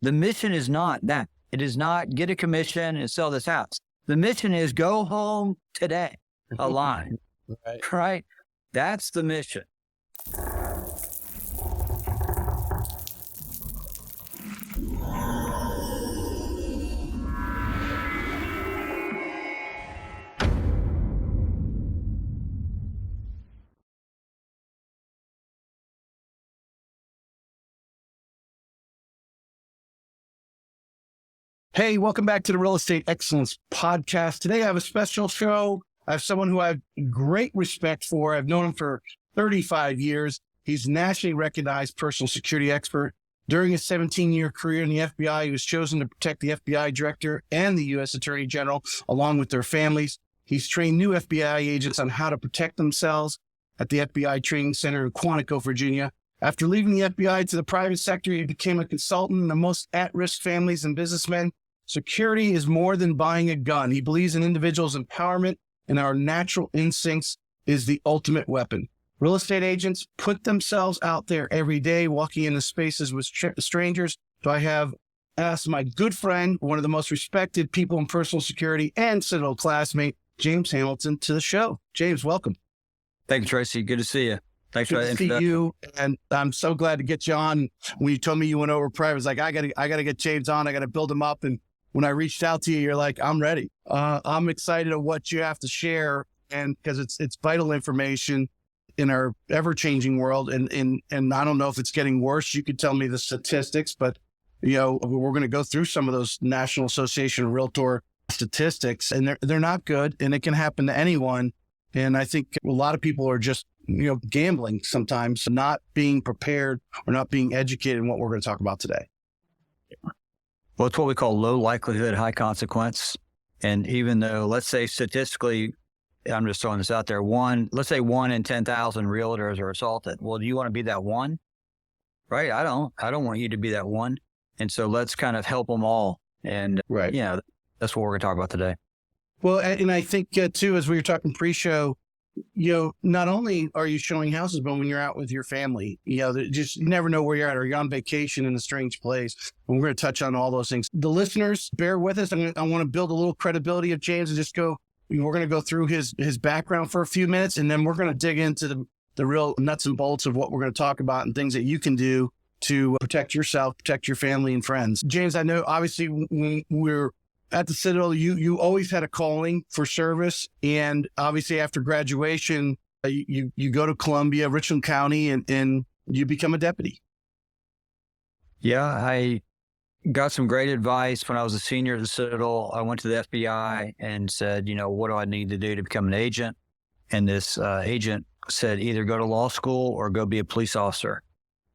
The mission is not that. It is not get a commission and sell this house. The mission is go home today alive, right? That's the mission. Hey, welcome back to the Real Estate Excellence Podcast. Today I have a special show. I have someone who I have great respect for. I've known him for 35 years. He's a nationally recognized personal security expert. During his 17-year career in the FBI, he was chosen to protect the FBI director and the U.S. Attorney General, along with their families. He's trained new FBI agents on how to protect themselves at the FBI Training Center in Quantico, Virginia. After leaving the FBI to the private sector, he became a consultant in the most at-risk families and businessmen. Security is more than buying a gun. He believes in individuals' empowerment, and our natural instincts is the ultimate weapon. Real estate agents put themselves out there every day, walking into spaces with strangers. So I have asked my good friend, one of the most respected people in personal security and Citadel classmate, James Hamilton, to the show. James, welcome. Thank you, Tracy. Good to see you. Thanks for the introduction. Good to see you, and I'm so glad to get you on. When you told me you went over private, I was like, I gotta get James on. I gotta build him up. And when I reached out to you, you're like, I'm ready. I'm excited of what you have to share, and because it's vital information in our ever-changing world. And I don't know if it's getting worse. You could tell me the statistics, but we're going to go through some of those National Association of Realtor statistics, and they're not good, and it can happen to anyone. And I think a lot of people are just gambling sometimes, not being prepared or not being educated in what we're going to talk about today. Well, it's what we call low likelihood, high consequence. And even though, let's say statistically, I'm just throwing this out there, let's say 1 in 10,000 realtors are assaulted. Well, do you want to be that one? Right? I don't want you to be that one. And so let's kind of help them all. And right. That's what we're going to talk about today. Well, and I think too, as we were talking pre-show, not only are you showing houses, but when you're out with your family, you never know where you're at, or you're on vacation in a strange place. And we're going to touch on all those things. The listeners, bear with us. I want to build a little credibility of James and just we're going to go through his background for a few minutes, and then we're going to dig into the real nuts and bolts of what we're going to talk about and things that you can do to protect yourself, protect your family and friends. James, I know obviously when we're at the Citadel, you always had a calling for service. And obviously after graduation, you go to Columbia, Richland County, and you become a deputy. Yeah, I got some great advice when I was a senior at the Citadel. I went to the FBI and said, what do I need to do to become an agent? And this agent said, either go to law school or go be a police officer.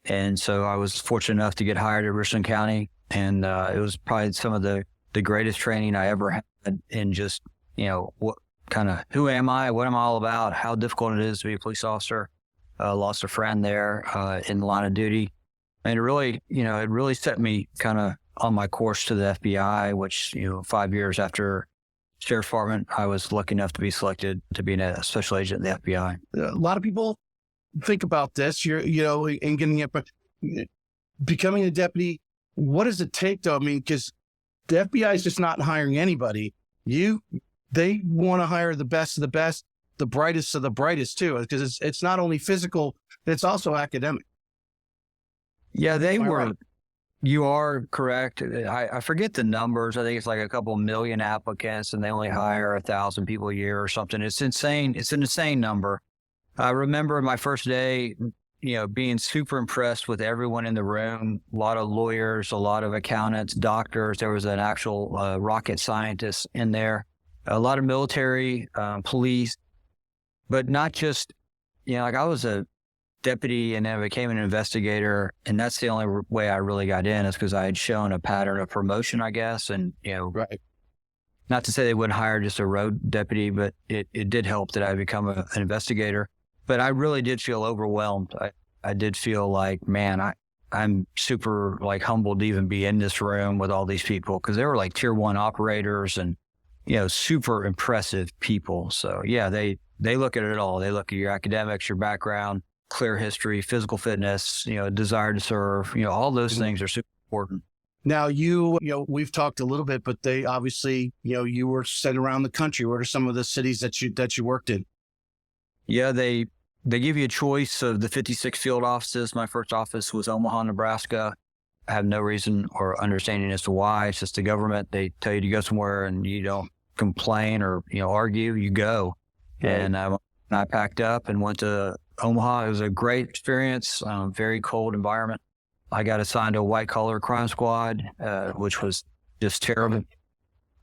And so I was fortunate enough to get hired at Richland County. And it was probably some of the greatest training I ever had in just, what kind of, who am I? What am I all about? How difficult it is to be a police officer. Lost a friend there in the line of duty. And it really set me kind of on my course to the FBI, which, 5 years after Sheriff's Department, I was lucky enough to be selected to be a special agent in the FBI. A lot of people think about this, and getting it, but becoming a deputy, what does it take though? I mean, because the FBI is just not hiring anybody. They want to hire the best of the best, the brightest of the brightest too, because it's not only physical, it's also academic. Yeah, Right? You are correct. I forget the numbers. I think it's like a couple million applicants and they only hire 1,000 people a year or something. It's insane. It's an insane number. I remember my first day, being super impressed with everyone in the room, a lot of lawyers, a lot of accountants, doctors. There was an actual rocket scientist in there, a lot of military, police, but not just, I was a deputy and then became an investigator. And that's the only way I really got in, is because I had shown a pattern of promotion, I guess. And, Right. Not to say they wouldn't hire just a road deputy, but it did help that I become an investigator. But I really did feel overwhelmed. I did feel like, man, I'm super humbled to even be in this room with all these people, because they were like tier 1 operators and, super impressive people. So yeah, they look at it all. They look at your academics, your background, clear history, physical fitness, desire to serve, all those things are super important. Now we've talked a little bit, but they obviously, you were sent around the country. What are some of the cities that you worked in? Yeah, they give you a choice of the 56 field offices. My first office was Omaha, Nebraska. I have no reason or understanding as to why. It's just the government. They tell you to go somewhere and you don't complain or, argue, you go. Right. And I packed up and went to Omaha. It was a great experience, very cold environment. I got assigned to a white collar crime squad, which was just terrible.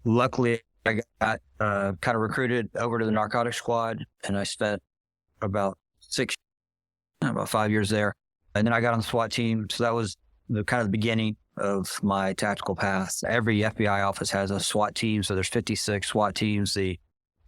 Luckily, I got kind of recruited over to the narcotics squad, and I spent about 5 years there. And then I got on the SWAT team. So that was the kind of the beginning of my tactical path. Every FBI office has a SWAT team. So there's 56 SWAT teams. The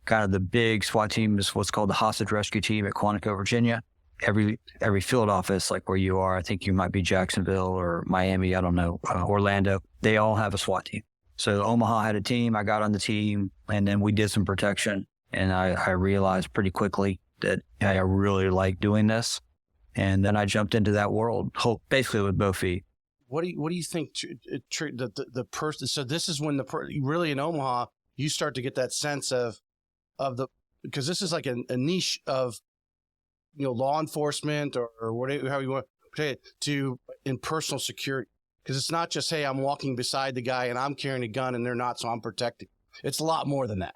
kind of the big SWAT team is what's called the hostage rescue team at Quantico, Virginia. Every field office, like where you are, I think you might be Jacksonville or Miami, I don't know, Orlando, they all have a SWAT team. So Omaha had a team, I got on the team, and then we did some protection. And I realized pretty quickly that I really like doing this. And then I jumped into that world, basically with both feet. What do you think the person? So this is when really in Omaha, you start to get that sense of because this is like a niche of, law enforcement or whatever, how you want to say it, to in personal security. Because it's not just, hey, I'm walking beside the guy and I'm carrying a gun and they're not, so I'm protecting. It's a lot more than that.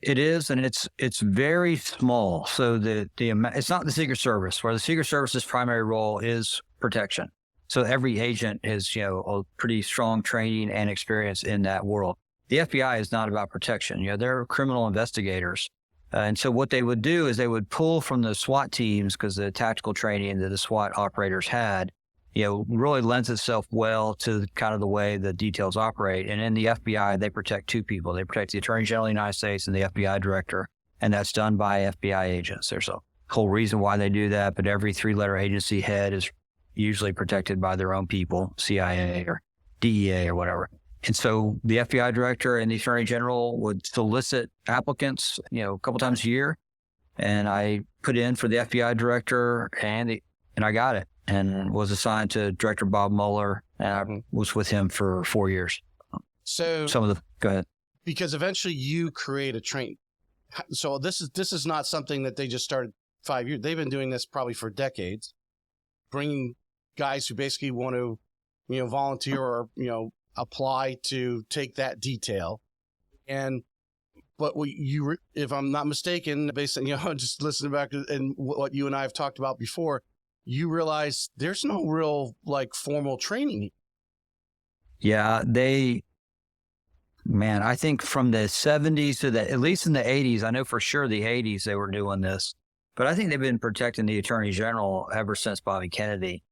It is, and it's very small. So it's not the Secret Service, where the Secret Service's primary role is protection. So every agent has, a pretty strong training and experience in that world. The FBI is not about protection. They're criminal investigators. And so what they would do is they would pull from the SWAT teams, because the tactical training that the SWAT operators had, really lends itself well to kind of the way the details operate. And in the FBI, they protect two people. They protect the Attorney General of the United States and the FBI director. And that's done by FBI agents. There's a whole reason why they do that, but every three-letter agency head is usually protected by their own people, CIA or DEA or whatever. And so the FBI director and the Attorney General would solicit applicants, a couple times a year. And I put in for the FBI director and I got it, and was assigned to Director Bob Mueller. And I was with him for 4 years. So go ahead. Because eventually you create a train. So this is not something that they just started 5 years. They've been doing this probably for decades, bringing guys who basically want to, volunteer or, apply to take that detail. But if I'm not mistaken, basically, just listening back to and what you and I have talked about before, you realize there's no real formal training. Yeah, I think from the 70s to at least in the 80s, I know for sure the 80s they were doing this, but I think they've been protecting the Attorney General ever since Bobby Kennedy.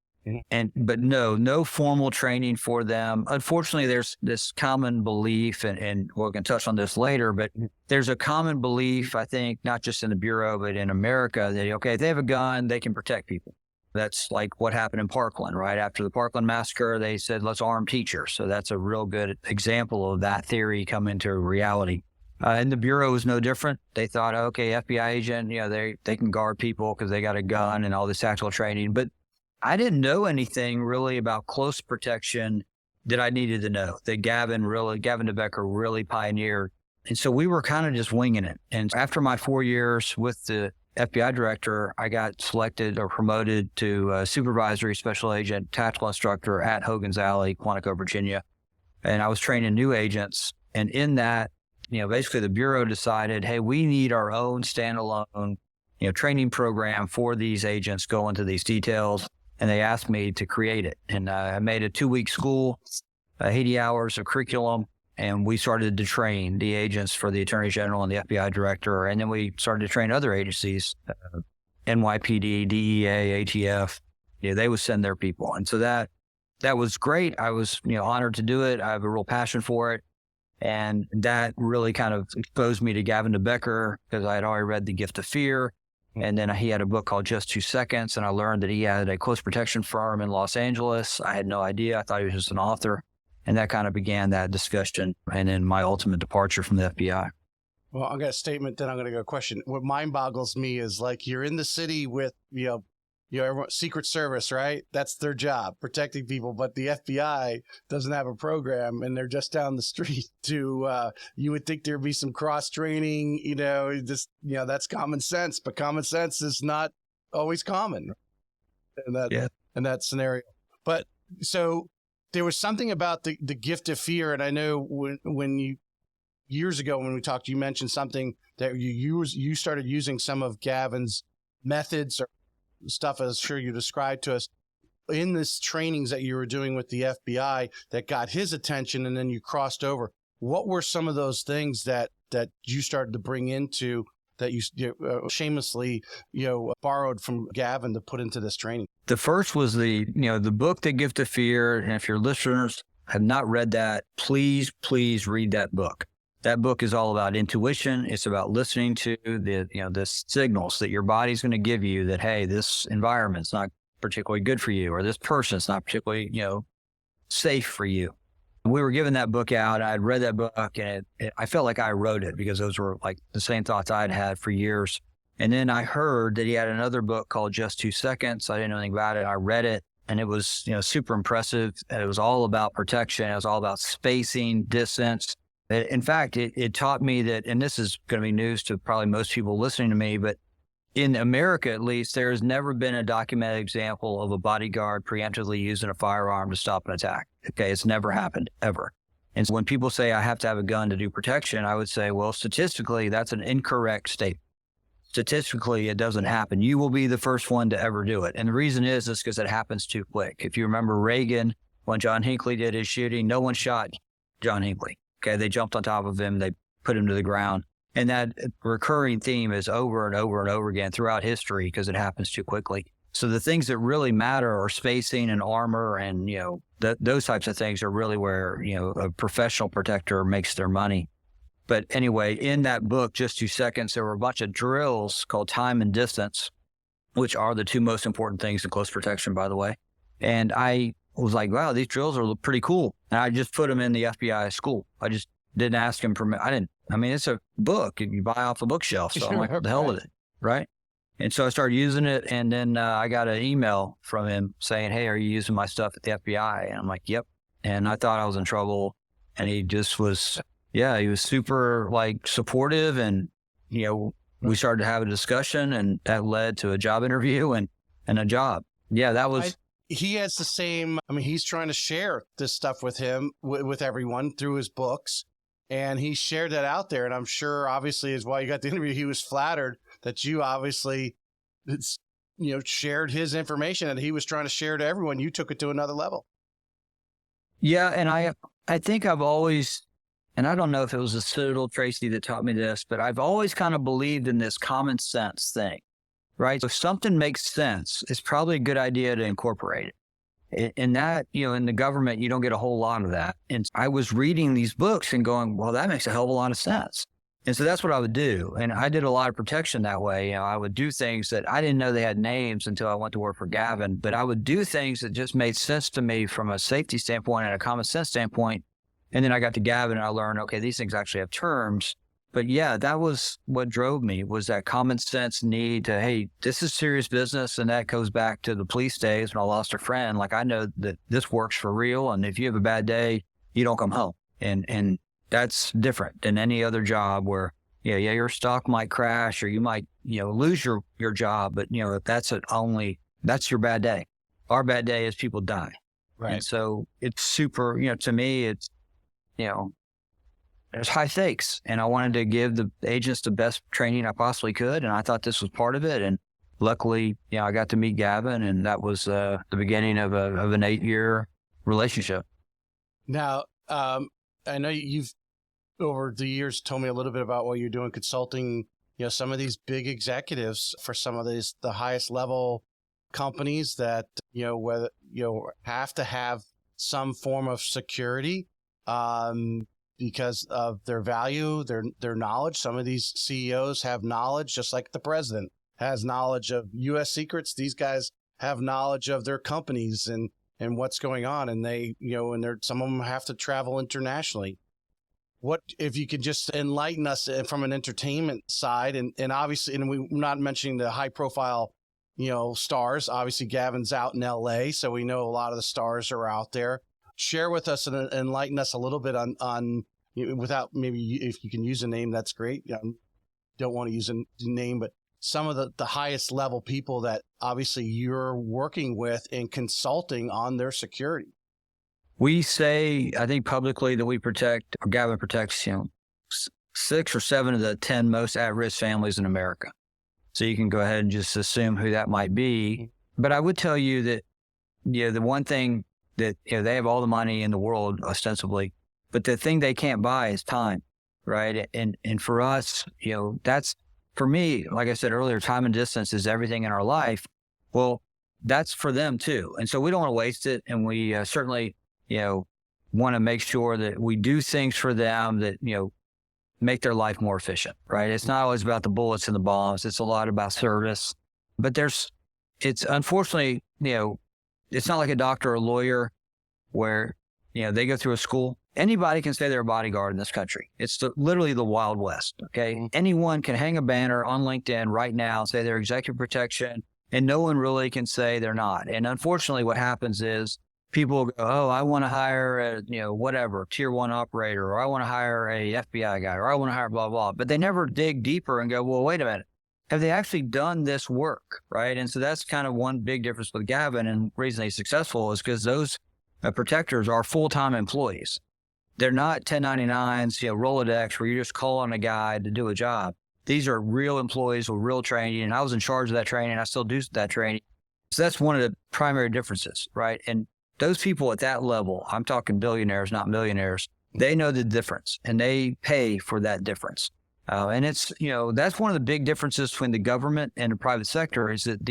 But no formal training for them. Unfortunately, there's this common belief, and we can touch on this later, but there's a common belief, I think, not just in the Bureau, but in America, that, okay, if they have a gun, they can protect people. That's like what happened in Parkland, right? After the Parkland massacre, they said, let's arm teachers. So that's a real good example of that theory come into reality. And the Bureau is no different. They thought, okay, FBI agent, they can guard people because they got a gun and all this tactical training. But I didn't know anything really about close protection that I needed to know, that Gavin to Becker really pioneered. And so we were kind of just winging it. And after my 4 years with the FBI director, I got selected or promoted to supervisory special agent, tactical instructor at Hogan's Alley, Quantico, Virginia. And I was training new agents. And in that, basically the Bureau decided, hey, we need our own standalone, training program for these agents going to these details. And they asked me to create it. And I made a 2-week school, 80 hours of curriculum. And we started to train the agents for the Attorney General and the FBI director. And then we started to train other agencies, NYPD, DEA, ATF. They would send their people. And so that was great. I was, honored to do it. I have a real passion for it. And that really kind of exposed me to Gavin to Becker, because I had already read The Gift of Fear. And then he had a book called Just 2 Seconds. And I learned that he had a close protection firm in Los Angeles. I had no idea. I thought he was just an author. And that kind of began that discussion, and then my ultimate departure from the FBI. Well, I got a statement, then I'm going to go question. What mind boggles me is you're in the city with, Secret Service, right? That's their job, protecting people. But the FBI doesn't have a program, and they're just down the street. You would think there'd be some cross training. That's common sense, but common sense is not always common in that scenario. But so there was something about the gift of fear, and I know when you years ago when we talked, you mentioned something that you started using some of Gavin's methods or stuff, as sure you described to us in this trainings that you were doing with the FBI that got his attention, and then you crossed over. What were some of those things that you started to bring into that you shamelessly borrowed from Gavin to put into this training? The first was the book, The Gift of Fear. And if your listeners have not read that, please read that book. That book is all about intuition. It's about listening to the signals that your body's going to give you that, hey, this environment's not particularly good for you, or this person's not particularly, safe for you. We were giving that book out. I'd read that book, and I felt like I wrote it because those were like the same thoughts I'd had for years. And then I heard that he had another book called Just 2 Seconds. I didn't know anything about it. I read it, and it was, super impressive. And it was all about protection. It was all about spacing, distance. In fact, it taught me that, and this is going to be news to probably most people listening to me, but in America, at least, there has never been a documented example of a bodyguard preemptively using a firearm to stop an attack. Okay, it's never happened, ever. And so when people say I have to have a gun to do protection, I would say, well, statistically, that's an incorrect statement. Statistically, it doesn't happen. You will be the first one to ever do it. And the reason is because it happens too quick. If you remember Reagan, when John Hinckley did his shooting, no one shot John Hinckley. Okay, they jumped on top of him, they put him to the ground. And that recurring theme is over and over and over again throughout history because it happens too quickly. So the things that really matter are spacing and armor, and, those types of things are really where, a professional protector makes their money. But anyway, in that book, Just 2 Seconds, there were a bunch of drills called time and distance, which are the two most important things in close protection, by the way. And I was like, wow, these drills are pretty cool. And I just put them in the FBI school. I just didn't ask him permission. It's a book you buy off a bookshelf. So I'm like, what the hell with it, right? And so I started using it. And then I got an email from him saying, hey, are you using my stuff at the FBI? And I'm like, yep. And I thought I was in trouble. And he just was, he was super supportive. And, we started to have a discussion, and that led to a job interview and a job. Yeah, that was... He has the same, he's trying to share this stuff with with everyone through his books. And he shared that out there. And I'm sure, obviously, as well, you got the interview, he was flattered that you obviously, shared his information that he was trying to share to everyone. You took it to another level. Yeah. And I think I've always, and I don't know if it was the Citadel, Tracy, that taught me this, but I've always kind of believed in this common sense thing, right? So if something makes sense, it's probably a good idea to incorporate it. In that, in the government, you don't get a whole lot of that. And I was reading these books and going, well, that makes a hell of a lot of sense. And so that's what I would do. And I did a lot of protection that way. I would do things that I didn't know they had names until I went to work for Gavin, but I would do things that just made sense to me from a safety standpoint and a common sense standpoint. And then I got to Gavin and I learned, okay, these things actually have terms. But yeah, that was what drove me, was that common sense need to, hey, this is serious business. And that goes back to the police days when I lost a friend. I know that this works for real. And if you have a bad day, you don't come home. And that's different than any other job where, your stock might crash or you might, lose your job. But, that's your bad day. Our bad day is people die. Right. And so it's super, to me, it's, there's high stakes, and I wanted to give the agents the best training I possibly could. And I thought this was part of it. And luckily, I got to meet Gavin, and that was the beginning of an 8-year relationship. Now, I know you've over the years told me a little bit about what you're doing, consulting, some of these big executives for some of the highest level companies that, whether, have to have some form of security, because of their value, their knowledge. Some of these CEOs have knowledge, just like the president has knowledge of U.S. secrets. These guys have knowledge of their companies and what's going on. And they, some of them have to travel internationally. What, if you could just enlighten us from an entertainment side, and obviously, and we're not mentioning the high profile stars. Obviously, Gavin's out in LA, so we know a lot of the stars are out there. Share with us and enlighten us a little bit on without, maybe if you can use a name, that's great. Don't want to use a name, but some of the highest level people that obviously you're working with and consulting on their security. We say, I think publicly, that we protect, or Gavin protects, 6 or 7 of the 10 most at-risk families in America. So you can go ahead and just assume who that might be. But I would tell you that, the one thing that, they have all the money in the world ostensibly, but the thing they can't buy is time, right? And for us, that's, for me, like I said earlier, time and distance is everything in our life. Well, that's for them too. And so we don't want to waste it. And we certainly, want to make sure that we do things for them that, make their life more efficient, right? It's not always about the bullets and the bombs. It's a lot about service. But it's unfortunately, it's not like a doctor or a lawyer where, they go through a school. Anybody can say they're a bodyguard in this country. It's literally the Wild West, okay? Mm-hmm. Anyone can hang a banner on LinkedIn right now and say they're executive protection, and no one really can say they're not. And unfortunately, what happens is people go, oh, I want to hire a, whatever, tier 1 operator, or I want to hire a FBI guy, or I want to hire blah, blah. But they never dig deeper and go, well, wait a minute. Have they actually done this work, right? And so that's kind of one big difference with Gavin, and the reason he's successful is because those protectors are full-time employees. They're not 1099s, Rolodex, where you just call on a guy to do a job. These are real employees with real training, and I was in charge of that training. I still do that training. So that's one of the primary differences, right? And those people at that level, I'm talking billionaires, not millionaires, they know the difference, and they pay for that difference. And it's, that's one of the big differences between the government and the private sector is that,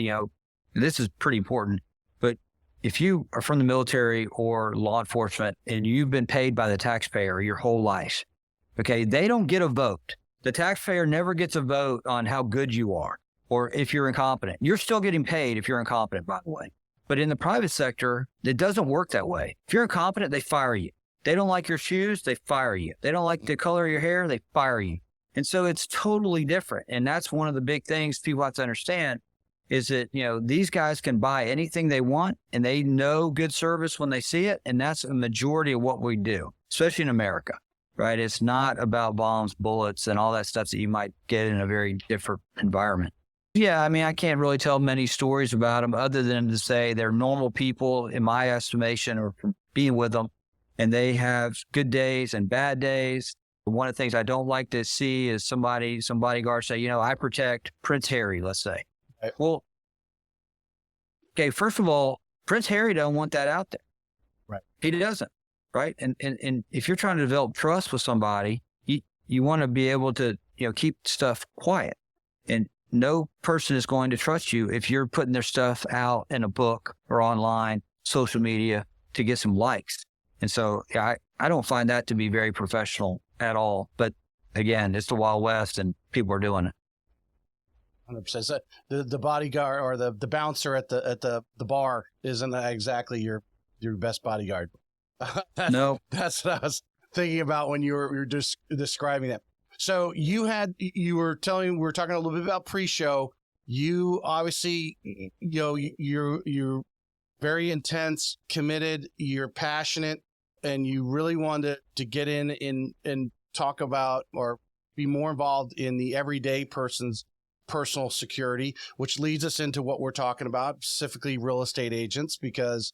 this is pretty important, but if you are from the military or law enforcement and you've been paid by the taxpayer your whole life, okay, they don't get a vote. The taxpayer never gets a vote on how good you are or if you're incompetent. You're still getting paid if you're incompetent, by the way. But in the private sector, it doesn't work that way. If you're incompetent, they fire you. They don't like your shoes, they fire you. They don't like the color of your hair, they fire you. And so it's totally different. And that's one of the big things people have to understand is that, these guys can buy anything they want and they know good service when they see it. And that's a majority of what we do, especially in America, right? It's not about bombs, bullets, and all that stuff that you might get in a very different environment. Yeah, I can't really tell many stories about them other than to say they're normal people in my estimation or from being with them. And they have good days and bad days. One of the things I don't like to see is some bodyguard say, I protect Prince Harry, let's say. Right. Well, okay, first of all, Prince Harry don't want that out there. Right. He doesn't, right? And if you're trying to develop trust with somebody, you want to be able to, keep stuff quiet. And no person is going to trust you if you're putting their stuff out in a book or online, social media to get some likes. And so I don't find that to be very professional at all. But again, it's the Wild West and people are doing it. 100%. So the bodyguard or the bouncer at the bar isn't exactly your best bodyguard. No, that's what I was thinking about when you were just describing that. So we were talking a little bit about pre-show. You obviously, you're very intense, committed, you're passionate, and you really wanted to get in and talk about or be more involved in the everyday person's personal security, which leads us into what we're talking about, specifically real estate agents, because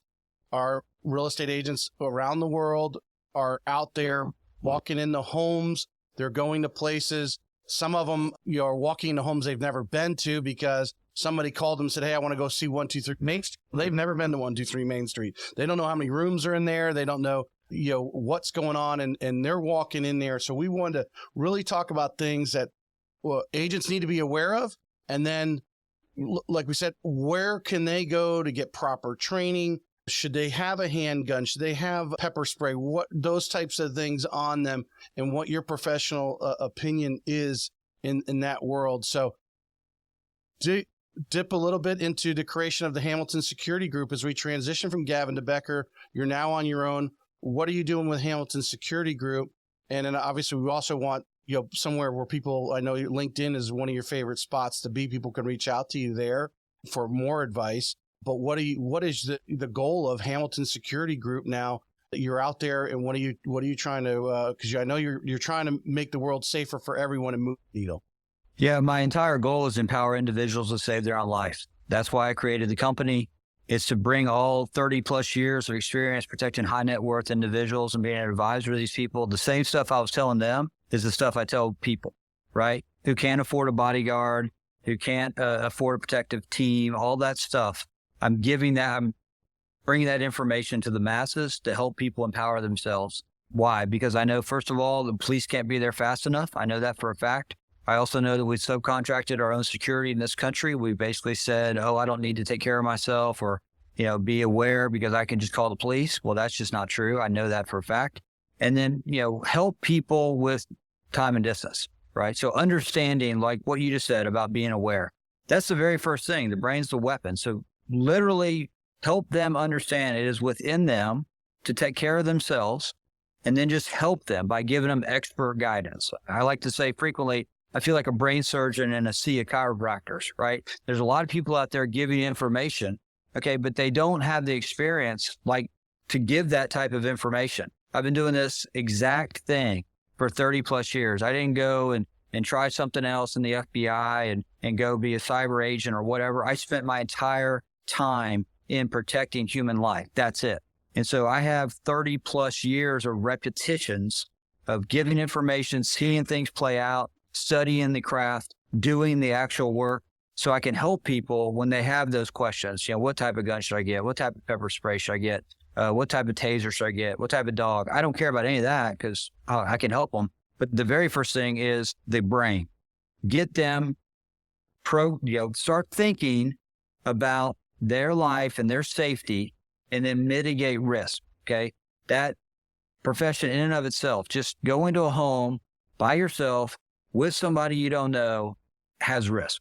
our real estate agents around the world are out there walking into homes. They're going to places. Some of them, are walking into homes they've never been to because somebody called them and said, hey, I want to go see 123 Main Street. They've never been to 123 Main Street. They don't know how many rooms are in there. They don't know, what's going on, and they're walking in there. So we wanted to really talk about things that agents need to be aware of. And then, like we said, where can they go to get proper training? Should they have a handgun? Should they have pepper spray? What those types of things on them, and what your professional opinion is in that world. So dip a little bit into the creation of the Hamilton Security Group as we transition from Gavin to Becker. You're now on your own. What are you doing with Hamilton Security Group? And then obviously we also want, somewhere where people, I know LinkedIn is one of your favorite spots to be. People can reach out to you there. for more advice. But what is the goal of Hamilton Security Group now that you're out there, and what are you trying to, because I know you're trying to make the world safer for everyone and move the needle. Yeah, my entire goal is empower individuals to save their own lives. That's why I created the company. It's to bring all 30 plus years of experience protecting high net worth individuals and being an advisor to these people. The same stuff I was telling them is the stuff I tell people, right? Who can't afford a bodyguard, who can't afford a protective team, all that stuff. I'm bringing that information to the masses to help people empower themselves. Why? Because I know, first of all, the police can't be there fast enough. I know that for a fact. I also know that we subcontracted our own security in this country. We basically said, oh, I don't need to take care of myself or, be aware because I can just call the police. Well, that's just not true. I know that for a fact. And then, help people with time and distance, right? So understanding like what you just said about being aware, that's the very first thing. The brain's the weapon. So literally help them understand it is within them to take care of themselves, and then just help them by giving them expert guidance. I like to say frequently, I feel like a brain surgeon and a sea of chiropractors, right? There's a lot of people out there giving you information, okay, but they don't have the experience like to give that type of information. I've been doing this exact thing for 30 plus years. I didn't go and try something else in the FBI and go be a cyber agent or whatever. I spent my entire time in protecting human life. That's it. And so I have 30 plus years of repetitions of giving information, seeing things play out, studying the craft, doing the actual work, so I can help people when they have those questions. What type of gun should I get? What type of pepper spray should I get? What type of taser should I get? What type of dog? I don't care about any of that because I can help them. But the very first thing is the brain. Get them start thinking about their life and their safety, and then mitigate risk. Okay. That profession in and of itself, just go into a home by yourself with somebody you don't know, has risk,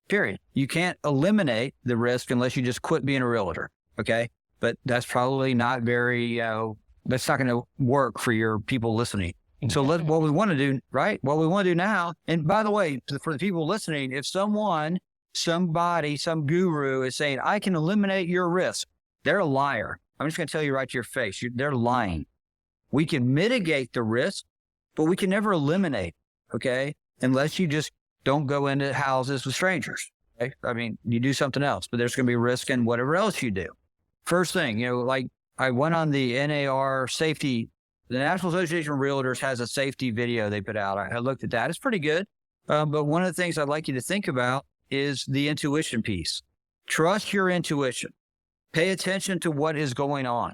period. You can't eliminate the risk unless you just quit being a realtor. Okay. But that's probably not very, that's not going to work for your people listening. So what we want to do, right? What we want to do now, and by the way, for the people listening, if somebody, some guru is saying, I can eliminate your risk, they're a liar. I'm just going to tell you right to your face. They're lying. We can mitigate the risk, but we can never eliminate, okay? Unless you just don't go into houses with strangers, okay? I mean, you do something else, but there's going to be risk in whatever else you do. First thing, like I went on the NAR safety, the National Association of Realtors has a safety video they put out. I looked at that. It's pretty good. But one of the things I'd like you to think about is the intuition piece. Trust your intuition. Pay attention to what is going on.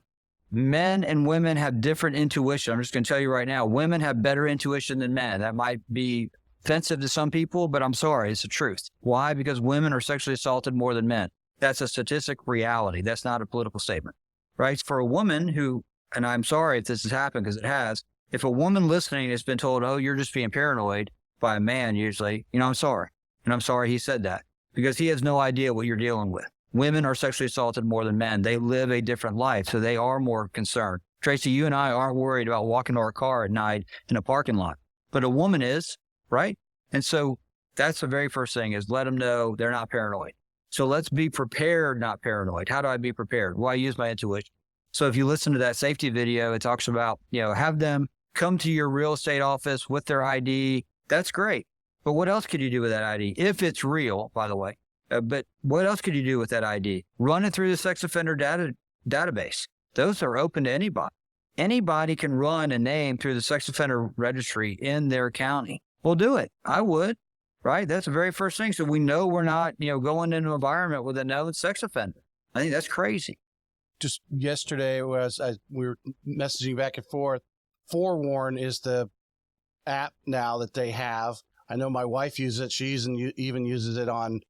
Men and women have different intuition. I'm just going to tell you right now, women have better intuition than men. That might be offensive to some people, but I'm sorry, it's the truth. Why? Because women are sexually assaulted more than men. That's a statistic reality. That's not a political statement, right? For a woman who, and I'm sorry if this has happened because it has, if a woman listening has been told, oh, you're just being paranoid by a man usually, I'm sorry. And I'm sorry he said that because he has no idea what you're dealing with. Women are sexually assaulted more than men. They live a different life, so they are more concerned. Tracy, you and I aren't worried about walking to our car at night in a parking lot, but a woman is, right? And so that's the very first thing is let them know they're not paranoid. So let's be prepared, not paranoid. How do I be prepared? Well, I use my intuition. So if you listen to that safety video, it talks about, have them come to your real estate office with their ID. That's great. But what else could you do with that ID? If it's real, by the way. But what else could you do with that ID? Run it through the sex offender database. Those are open to anybody. Anybody can run a name through the sex offender registry in their county. Well, do it. I would, right? That's the very first thing. So we know we're not, going into an environment with a known sex offender. I think that's crazy. Just yesterday, we were messaging back and forth. Forewarn is the app now that they have. I know my wife uses it. She even uses it on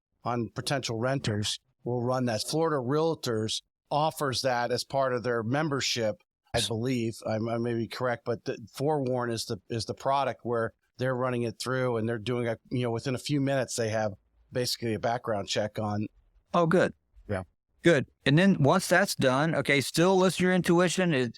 potential renters. Will run that. Florida Realtors offers that as part of their membership, I believe. I may be correct, but the Forewarn is the product where they're running it through and they're doing within a few minutes they have basically a background check on. Oh, good. Yeah. Good. And then once that's done, okay, still listen to your intuition.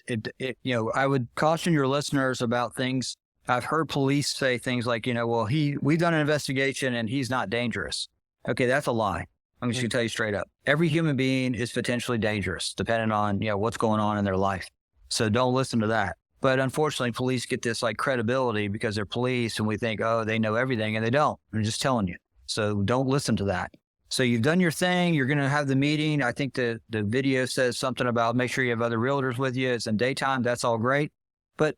I would caution your listeners about things. I've heard police say things like, we've done an investigation and he's not dangerous. Okay, that's a lie. I'm just going to tell you straight up. Every human being is potentially dangerous, depending on, what's going on in their life. So don't listen to that. But unfortunately, police get this like credibility because they're police and we think, oh, they know everything, and they don't. I'm just telling you. So don't listen to that. So you've done your thing. You're going to have the meeting. I think the video says something about make sure you have other realtors with you. It's in daytime. That's all great. But,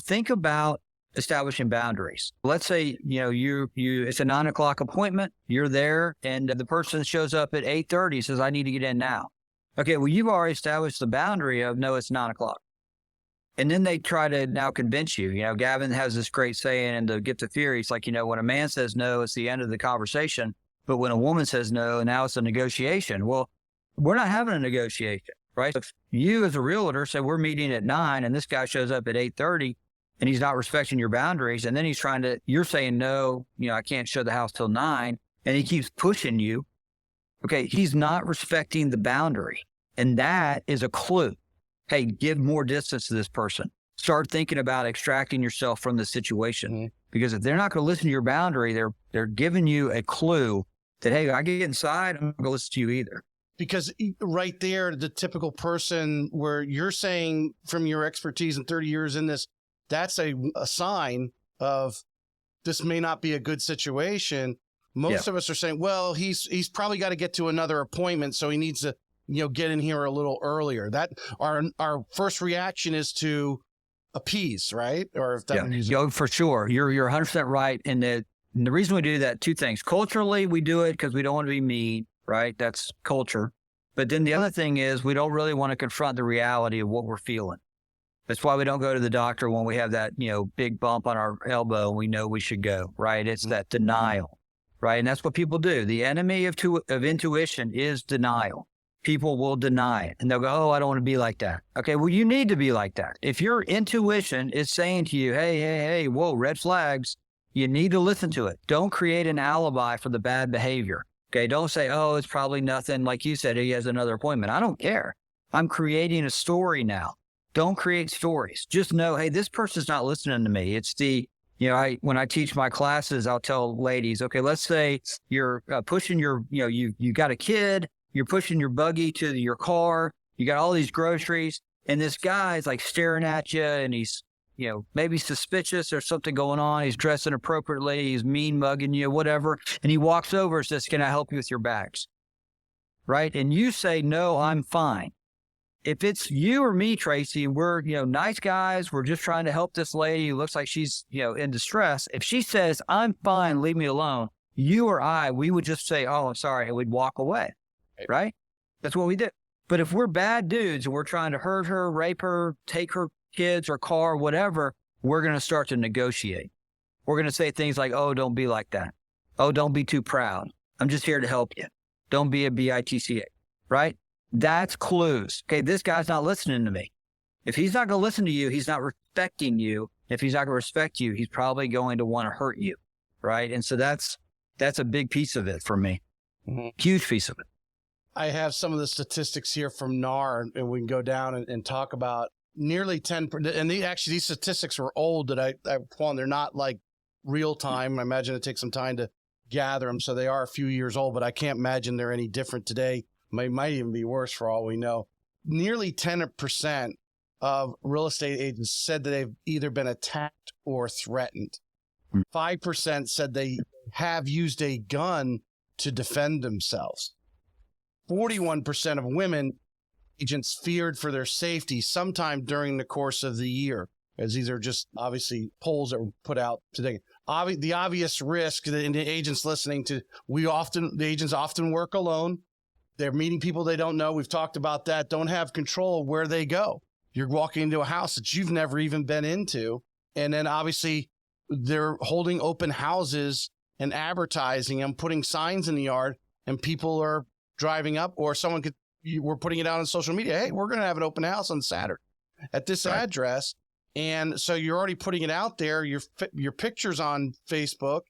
think about establishing boundaries. Let's say, it's a 9:00 appointment. You're there and the person shows up at 8:30, says, I need to get in now. Okay. Well, you've already established the boundary of no, it's 9:00. And then they try to now convince you. Gavin has this great saying in the Gift of Fear. He's like, when a man says no, it's the end of the conversation. But when a woman says no, now it's a negotiation. Well, we're not having a negotiation, right? If you as a realtor say we're meeting at 9 and this guy shows up at 8:30 and he's not respecting your boundaries, and then you're saying no, I can't show the house till 9, and he keeps pushing you. Okay, he's not respecting the boundary. And that is a clue. Hey, give more distance to this person. Start thinking about extracting yourself from the situation. Mm-hmm. Because if they're not going to listen to your boundary, they're giving you a clue that, hey, I get inside, I'm not going to listen to you either. Because right there, the typical person where you're saying from your expertise and 30 years in this, that's a sign of this may not be a good situation. Most of us are saying, well, he's probably got to get to another appointment, so he needs to get in here a little earlier. That our first reaction is to appease, right? Or if that for sure. You're 100% right. And the reason we do that, two things. Culturally, we do it because we don't want to be mean, right? That's culture. But then the other thing is we don't really want to confront the reality of what we're feeling. That's why we don't go to the doctor when we have that, big bump on our elbow and we know we should go, right? It's that denial, right? And that's what people do. The enemy of intuition is denial. People will deny it and they'll go, oh, I don't want to be like that. Okay, well, you need to be like that. If your intuition is saying to you, hey, whoa, red flags, you need to listen to it. Don't create an alibi for the bad behavior. Okay, don't say, oh, it's probably nothing. Like you said, he has another appointment. I don't care. I'm creating a story now. Don't create stories. Just know, hey, this person's not listening to me. It's when I teach my classes, I'll tell ladies, okay, let's say you're pushing you got a kid, you're pushing your buggy to your car, you got all these groceries, and this guy's like staring at you and he's, maybe suspicious or something going on. He's dressing appropriately. He's mean mugging you, whatever. And he walks over and says, can I help you with your bags? Right? And you say, no, I'm fine. If it's you or me, Tracy, we're, nice guys. We're just trying to help this lady who looks like she's, in distress. If she says, I'm fine, leave me alone, you or I, we would just say, oh, I'm sorry. And we'd walk away. Right? That's what we do. But if we're bad dudes and we're trying to hurt her, rape her, take her kids or car, whatever, we're going to start to negotiate. We're going to say things like, oh, don't be like that. Oh, don't be too proud. I'm just here to help you. Don't be a bitch, right? That's clues. Okay, this guy's not listening to me. If he's not going to listen to you, he's not respecting you. If he's not going to respect you, he's probably going to want to hurt you, right? And so that's a big piece of it for me. Mm-hmm. Huge piece of it. I have some of the statistics here from NAR, and we can go down and talk about nearly 10%. And these statistics were old that I found. They're not like real time. I imagine it takes some time to gather them. So they are a few years old, but I can't imagine they're any different today. Might even be worse for all we know. Nearly 10% of real estate agents said that they've either been attacked or threatened. 5% said they have used a gun to defend themselves. 41% of women agents feared for their safety sometime during the course of the year, as these are just obviously polls that were put out today. The obvious risk that the agents listening to, the agents often work alone. They're meeting people they don't know. We've talked about that. Don't have control of where they go. You're walking into a house that you've never even been into. And then obviously they're holding open houses and advertising them, putting signs in the yard, and people are driving up, or we're putting it out on social media. Hey, we're going to have an open house on Saturday at this address. And so you're already putting it out there. Your pictures on Facebook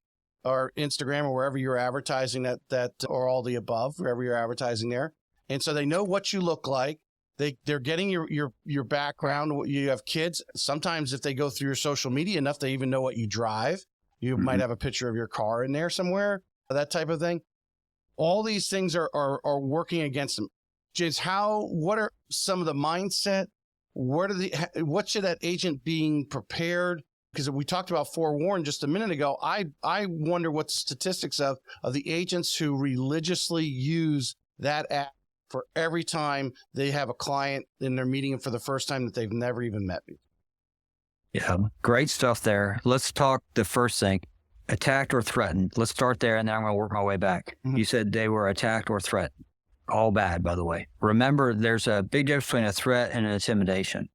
or Instagram or wherever you're advertising that or all the above, wherever you're advertising there. And so they know what you look like. They're getting your background. You have kids. Sometimes if they go through your social media enough, they even know what you drive. You might have a picture of your car in there somewhere, that type of thing. all these things are working against them. Just what are some of the mindset? What should that agent being prepared? Because we talked about forewarned just a minute ago. I wonder what the statistics of the agents who religiously use that app for every time they have a client and they're meeting them for the first time that they've never even met before. Yeah, great stuff there. Let's talk the first thing, attacked or threatened. Let's start there, and then I'm going to work my way back. Mm-hmm. You said they were attacked or threatened. All bad, by the way. Remember, there's a big difference between a threat and an intimidation.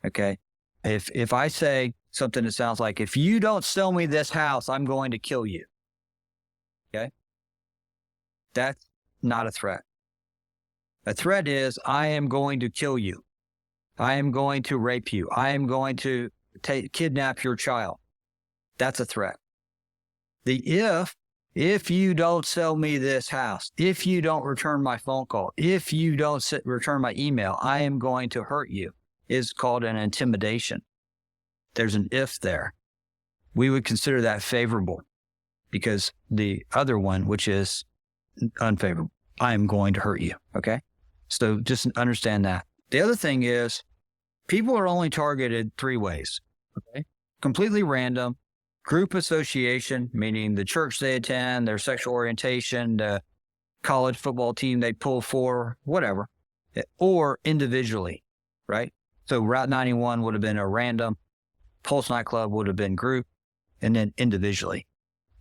Okay? If I say something that sounds like, if you don't sell me this house, I'm going to kill you. Okay? That's not a threat. A threat is, I am going to kill you. I am going to rape you. I am going to kidnap your child. That's a threat. The if you don't sell me this house, if you don't return my phone call, if you don't return my email, I am going to hurt you, is called an intimidation. There's an if there. We would consider that favorable, because the other one, which is unfavorable, I am going to hurt you. Okay? So just understand that. The other thing is, people are only targeted 3 ways. Okay? Completely random, group association, meaning the church they attend, their sexual orientation, the college football team they pull for, whatever, or individually, right? So Route 91 would have been a random, Pulse nightclub would have been group, and then individually,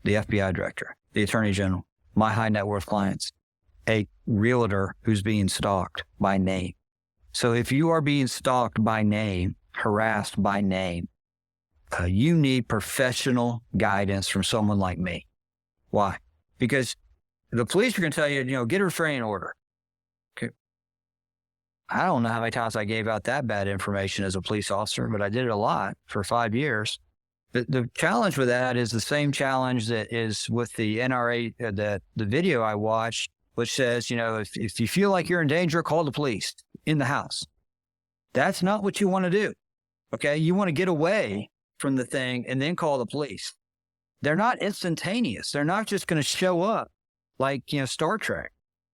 the FBI director, the attorney general, my high net worth clients, a realtor who's being stalked by name. So if you are being stalked by name, harassed by name, you need professional guidance from someone like me. Why? Because the police are going to tell you, get a restraining order. Okay. I don't know how many times I gave out that bad information as a police officer, but I did it a lot for 5 years. The challenge with that is the same challenge that is with the NRA, the video I watched, which says, if you feel like you're in danger, call the police in the house. That's not what you want to do. Okay. You want to get away from the thing and then call the police. They're not instantaneous. They're not just going to show up like, Star Trek,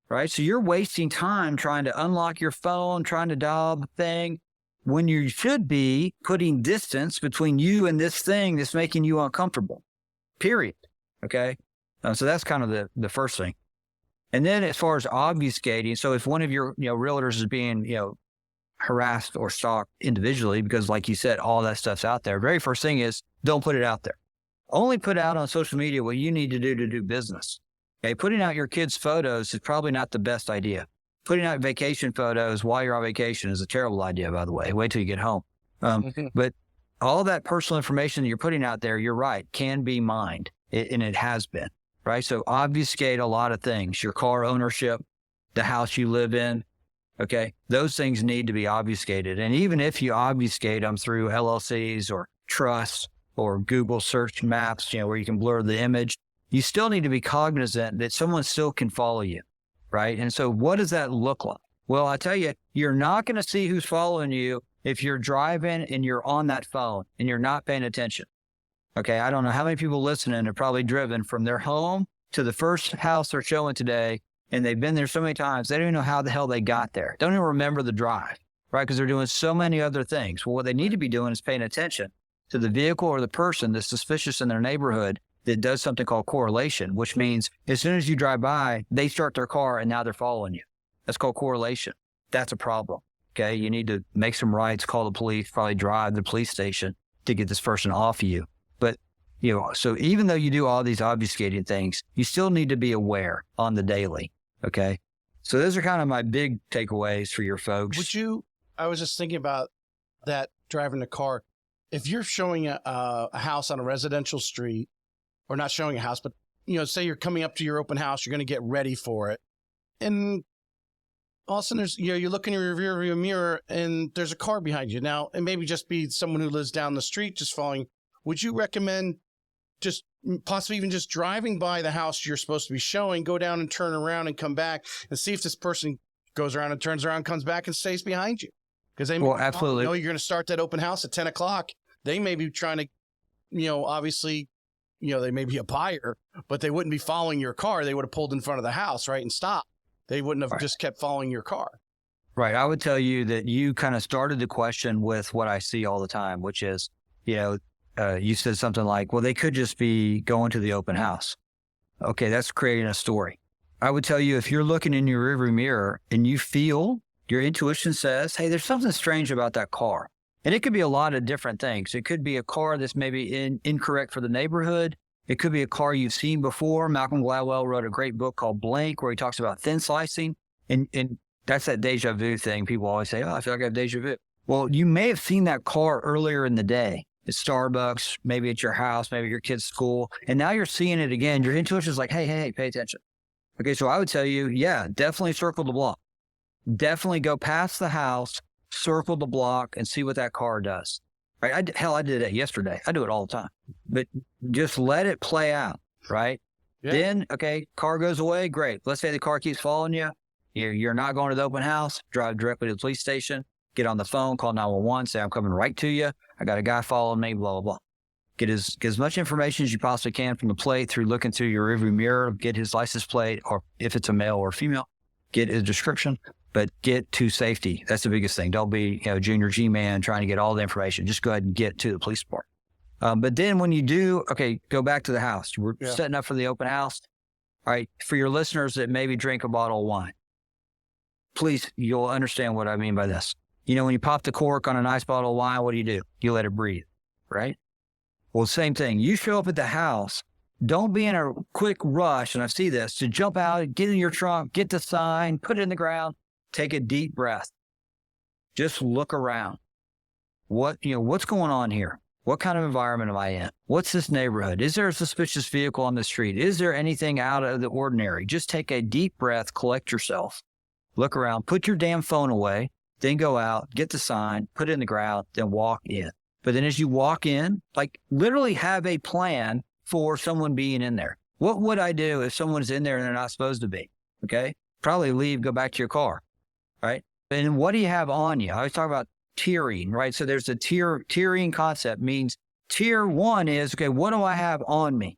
right? So you're wasting time trying to unlock your phone, trying to dial the thing, when you should be putting distance between you and this thing that's making you uncomfortable, period. Okay. So that's kind of the first thing. And then as far as obfuscating, so if one of your, realtors is being, harassed or stalked individually, because like you said, all that stuff's out there. Very first thing is, don't put it out there. Only put out on social media what you need to do business. Okay. Putting out your kids' photos is probably not the best idea. Putting out vacation photos while you're on vacation is a terrible idea, by the way. Wait till you get home. But all that personal information that you're putting out there, you're right, can be mined. And it has been, right? So obfuscate a lot of things. Your car ownership, the house you live in, okay? Those things need to be obfuscated. And even if you obfuscate them through LLCs or trusts or Google search maps, where you can blur the image, you still need to be cognizant that someone still can follow you, right? And so what does that look like? Well, I tell you, you're not going to see who's following you if you're driving and you're on that phone and you're not paying attention. Okay, I don't know how many people listening have probably driven from their home to the first house they're showing today, and they've been there so many times, they don't even know how the hell they got there. Don't even remember the drive, right? Because they're doing so many other things. Well, what they need to be doing is paying attention to the vehicle or the person that's suspicious in their neighborhood that does something called correlation, which means as soon as you drive by, they start their car and now they're following you. That's called correlation. That's a problem. Okay, you need to make some rights, call the police, probably drive the police station to get this person off of you. But, so even though you do all these obfuscating things, you still need to be aware on the daily. Okay. So those are kind of my big takeaways for your folks. I was just thinking about that driving the car. If you're showing a house on a residential street, or not showing a house, but, say you're coming up to your open house, you're going to get ready for it. And all of a sudden there's, you look in your rear view mirror and there's a car behind you. Now, it maybe just be someone who lives down the street just following. Would you recommend just possibly even just driving by the house you're supposed to be showing, go down and turn around and come back and see if this person goes around and turns around, comes back and stays behind you? Because they absolutely know you're going to start that open house at 10 o'clock. They may be trying to, obviously, they may be a buyer, but they wouldn't be following your car. They would have pulled in front of the house, right, and stopped. They wouldn't have just kept following your car. Right. I would tell you that you kind of started the question with what I see all the time, which is, you said something like, well, they could just be going to the open house. Okay, that's creating a story. I would tell you, if you're looking in your rearview mirror and you feel your intuition says, hey, there's something strange about that car. And it could be a lot of different things. It could be a car that's maybe incorrect for the neighborhood. It could be a car you've seen before. Malcolm Gladwell wrote a great book called Blank, where he talks about thin slicing. And that's that deja vu thing. People always say, oh, I feel like I have deja vu. Well, you may have seen that car earlier in the day at Starbucks, maybe at your house, maybe at your kid's school. And now you're seeing it again. Your intuition is like, hey, pay attention. Okay, so I would tell you, yeah, definitely circle the block. Definitely go past the house, circle the block, and see what that car does. Right? I did that yesterday. I do it all the time. But just let it play out, right? Yeah. Then, okay, car goes away, great. Let's say the car keeps following you. You're not going to the open house. Drive directly to the police station. Get on the phone, call 911, say, I'm coming right to you. I got a guy following me, blah, blah, blah. Get as much information as you possibly can from the plate through looking through your rearview mirror. Get his license plate, or if it's a male or female, get his description, but get to safety. That's the biggest thing. Don't be, junior G-man trying to get all the information. Just go ahead and get to the police department. But then when you do, okay, go back to the house. We're setting up for the open house. All right, for your listeners that maybe drink a bottle of wine, please, you'll understand what I mean by this. When you pop the cork on a nice bottle of wine, what do? You let it breathe, right? Well, same thing. You show up at the house, don't be in a quick rush, and I see this, to jump out, get in your trunk, get the sign, put it in the ground, take a deep breath. Just look around. What's going on here? What kind of environment am I in? What's this neighborhood? Is there a suspicious vehicle on the street? Is there anything out of the ordinary? Just take a deep breath, collect yourself, look around, put your damn phone away, then go out, get the sign, put it in the ground, then walk in. But then as you walk in, literally have a plan for someone being in there. What would I do if someone's in there and they're not supposed to be? Okay. Probably leave, go back to your car. Right. And what do you have on you? I always talk about tiering, right? So there's a tiering concept. Means tier one is, okay, what do I have on me?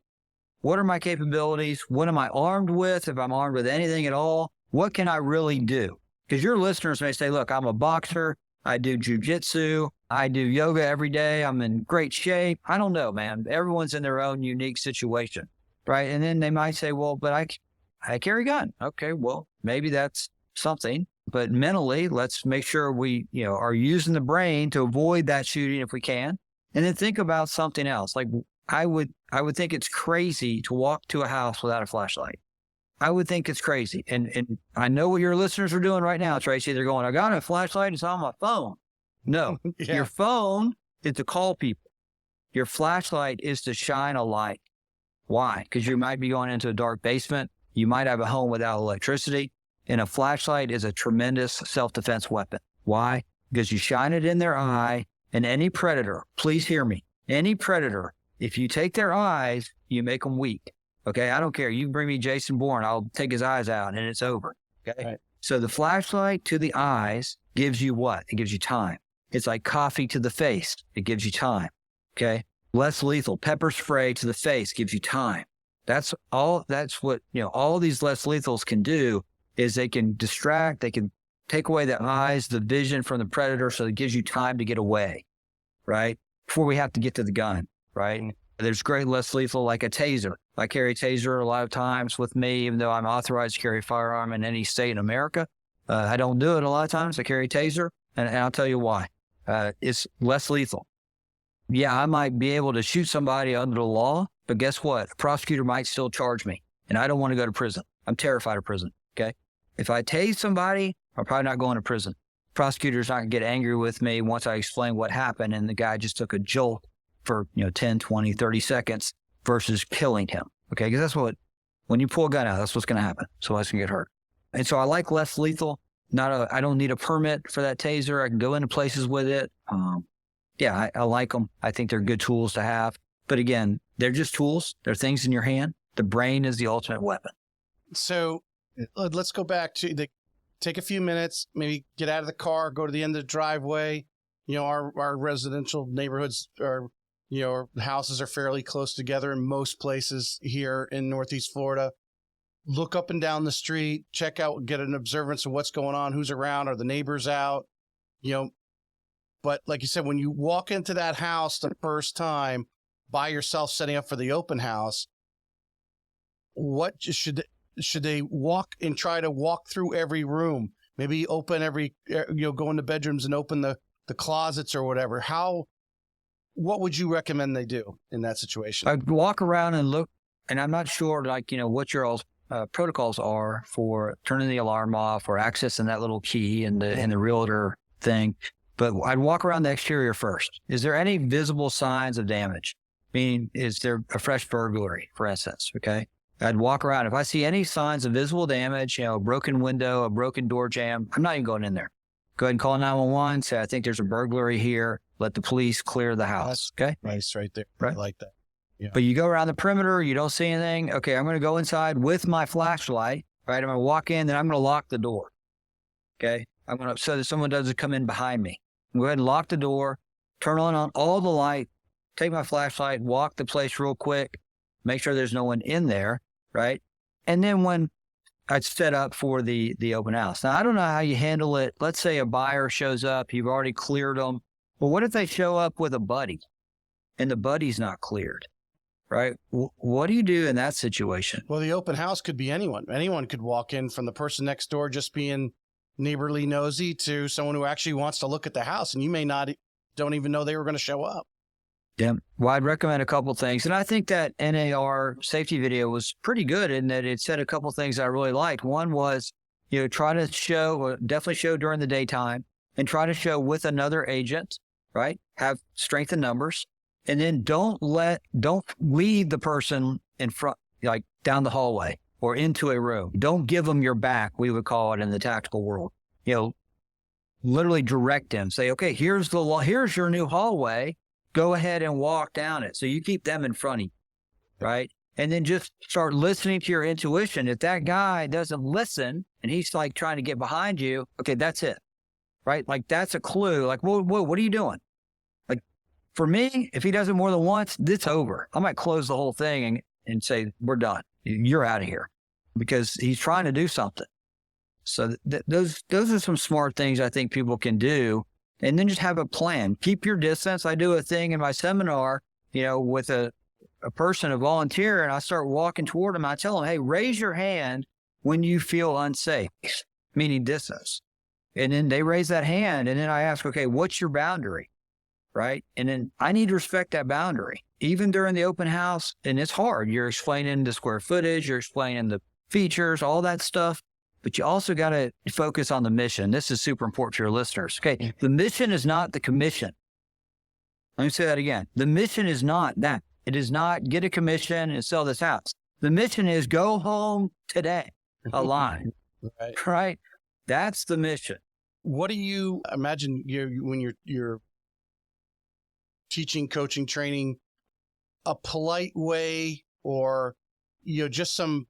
What are my capabilities? What am I armed with? If I'm armed with anything at all, what can I really do? Because your listeners may say, look, I'm a boxer. I do jujitsu. I do yoga every day. I'm in great shape. I don't know, man. Everyone's in their own unique situation, right? And then they might say, well, but I carry a gun. Okay, well, maybe that's something. But mentally, let's make sure we, are using the brain to avoid that shooting if we can. And then think about something else. Like I would think it's crazy to walk to a house without a flashlight. I would think it's crazy. And I know what your listeners are doing right now, Tracy. They're going, I got a flashlight. It's on my phone. No, Your phone is to call people. Your flashlight is to shine a light. Why? Because you might be going into a dark basement. You might have a home without electricity. And a flashlight is a tremendous self-defense weapon. Why? Because you shine it in their eye, and any predator, please hear me, any predator, if you take their eyes, you make them weak. Okay, I don't care. You can bring me Jason Bourne. I'll take his eyes out, and it's over. Okay. Right. So the flashlight to the eyes gives you what? It gives you time. It's like coffee to the face. It gives you time. Okay. Less lethal. Pepper spray to the face gives you time. That's what, all these less lethals can do is they can distract. They can take away the eyes, the vision from the predator. So it gives you time to get away. Right. Before we have to get to the gun. Right. There's great less lethal, like a taser. I carry a taser a lot of times with me, even though I'm authorized to carry a firearm in any state in America. I don't do it a lot of times. I carry a taser, and I'll tell you why. It's less lethal. Yeah, I might be able to shoot somebody under the law, but guess what? A prosecutor might still charge me, and I don't want to go to prison. I'm terrified of prison, okay? If I tase somebody, I'm probably not going to prison. Prosecutor's not going to get angry with me once I explain what happened, and the guy just took a jolt for 10, 20, 30 seconds versus killing him, okay? Because that's what, when you pull a gun out, that's what's going to happen. Somebody's going to get hurt. And so I like less lethal. I don't need a permit for that taser. I can go into places with it. I like them. I think they're good tools to have. But again, they're just tools. They're things in your hand. The brain is the ultimate weapon. So let's go back to take a few minutes, maybe get out of the car, go to the end of the driveway. Our residential neighborhoods are, houses are fairly close together in most places here in Northeast Florida. Look up and down the street, check out, get an observance of what's going on, who's around, are the neighbors out, But like you said, when you walk into that house the first time by yourself, setting up for the open house, what should they walk and try to walk through every room? Maybe open go into bedrooms and open the closets or whatever. What would you recommend they do in that situation? I'd walk around and look, and I'm not sure, what your all's protocols are for turning the alarm off or accessing that little key in the Realtor thing. But I'd walk around the exterior first. Is there any visible signs of damage? Meaning, is there a fresh burglary, for instance? Okay. I'd walk around. If I see any signs of visible damage, a broken window, a broken door jamb, I'm not even going in there. Go ahead and call 911. Say, I think there's a burglary here. Let the police clear the house. Okay. Nice right there. Right. I like that. Yeah. But you go around the perimeter, you don't see anything. Okay. I'm going to go inside with my flashlight. Right. I'm going to walk in, then I'm going to lock the door. Okay. So that someone doesn't come in behind me. Go ahead and lock the door, turn on all the light, take my flashlight, walk the place real quick, make sure there's no one in there, right? And then when I'd set up for the open house. Now, I don't know how you handle it. Let's say a buyer shows up, you've already cleared them. Well, what if they show up with a buddy and the buddy's not cleared, right? What do you do in that situation? Well, the open house could be anyone. Anyone could walk in, from the person next door just being neighborly nosy to someone who actually wants to look at the house, and you don't even know they were going to show up. Yeah. Well, I'd recommend a couple things. And I think that NAR safety video was pretty good in that it said a couple things I really liked. One was, try to definitely show during the daytime, and try to show with another agent, right? Have strength in numbers. And then don't lead the person in front, like down the hallway or into a room. Don't give them your back, we would call it in the tactical world. Literally direct them. Say, okay, here's your new hallway. Go ahead and walk down it. So you keep them in front of you, right? And then just start listening to your intuition. If that guy doesn't listen and he's like trying to get behind you, okay, that's it, right? Like that's a clue. Like, whoa, what are you doing? Like for me, if he does it more than once, it's over. I might close the whole thing and say, we're done. You're out of here, because he's trying to do something. So those are some smart things I think people can do. And then just have a plan. Keep your distance. I do a thing in my seminar, with a person, a volunteer, and I start walking toward them. I tell them, hey, raise your hand when you feel unsafe, meaning distance. And then they raise that hand. And then I ask, okay, what's your boundary? Right? And then I need to respect that boundary. Even during the open house, and it's hard. You're explaining the square footage, you're explaining the features, all that stuff. But you also got to focus on the mission. This is super important to your listeners. Okay. The mission is not the commission. Let me say that again. The mission is not that. It is not get a commission and sell this house. The mission is go home today alive. Right? That's the mission. What do you imagine when you're teaching, coaching, training, a polite way, or just some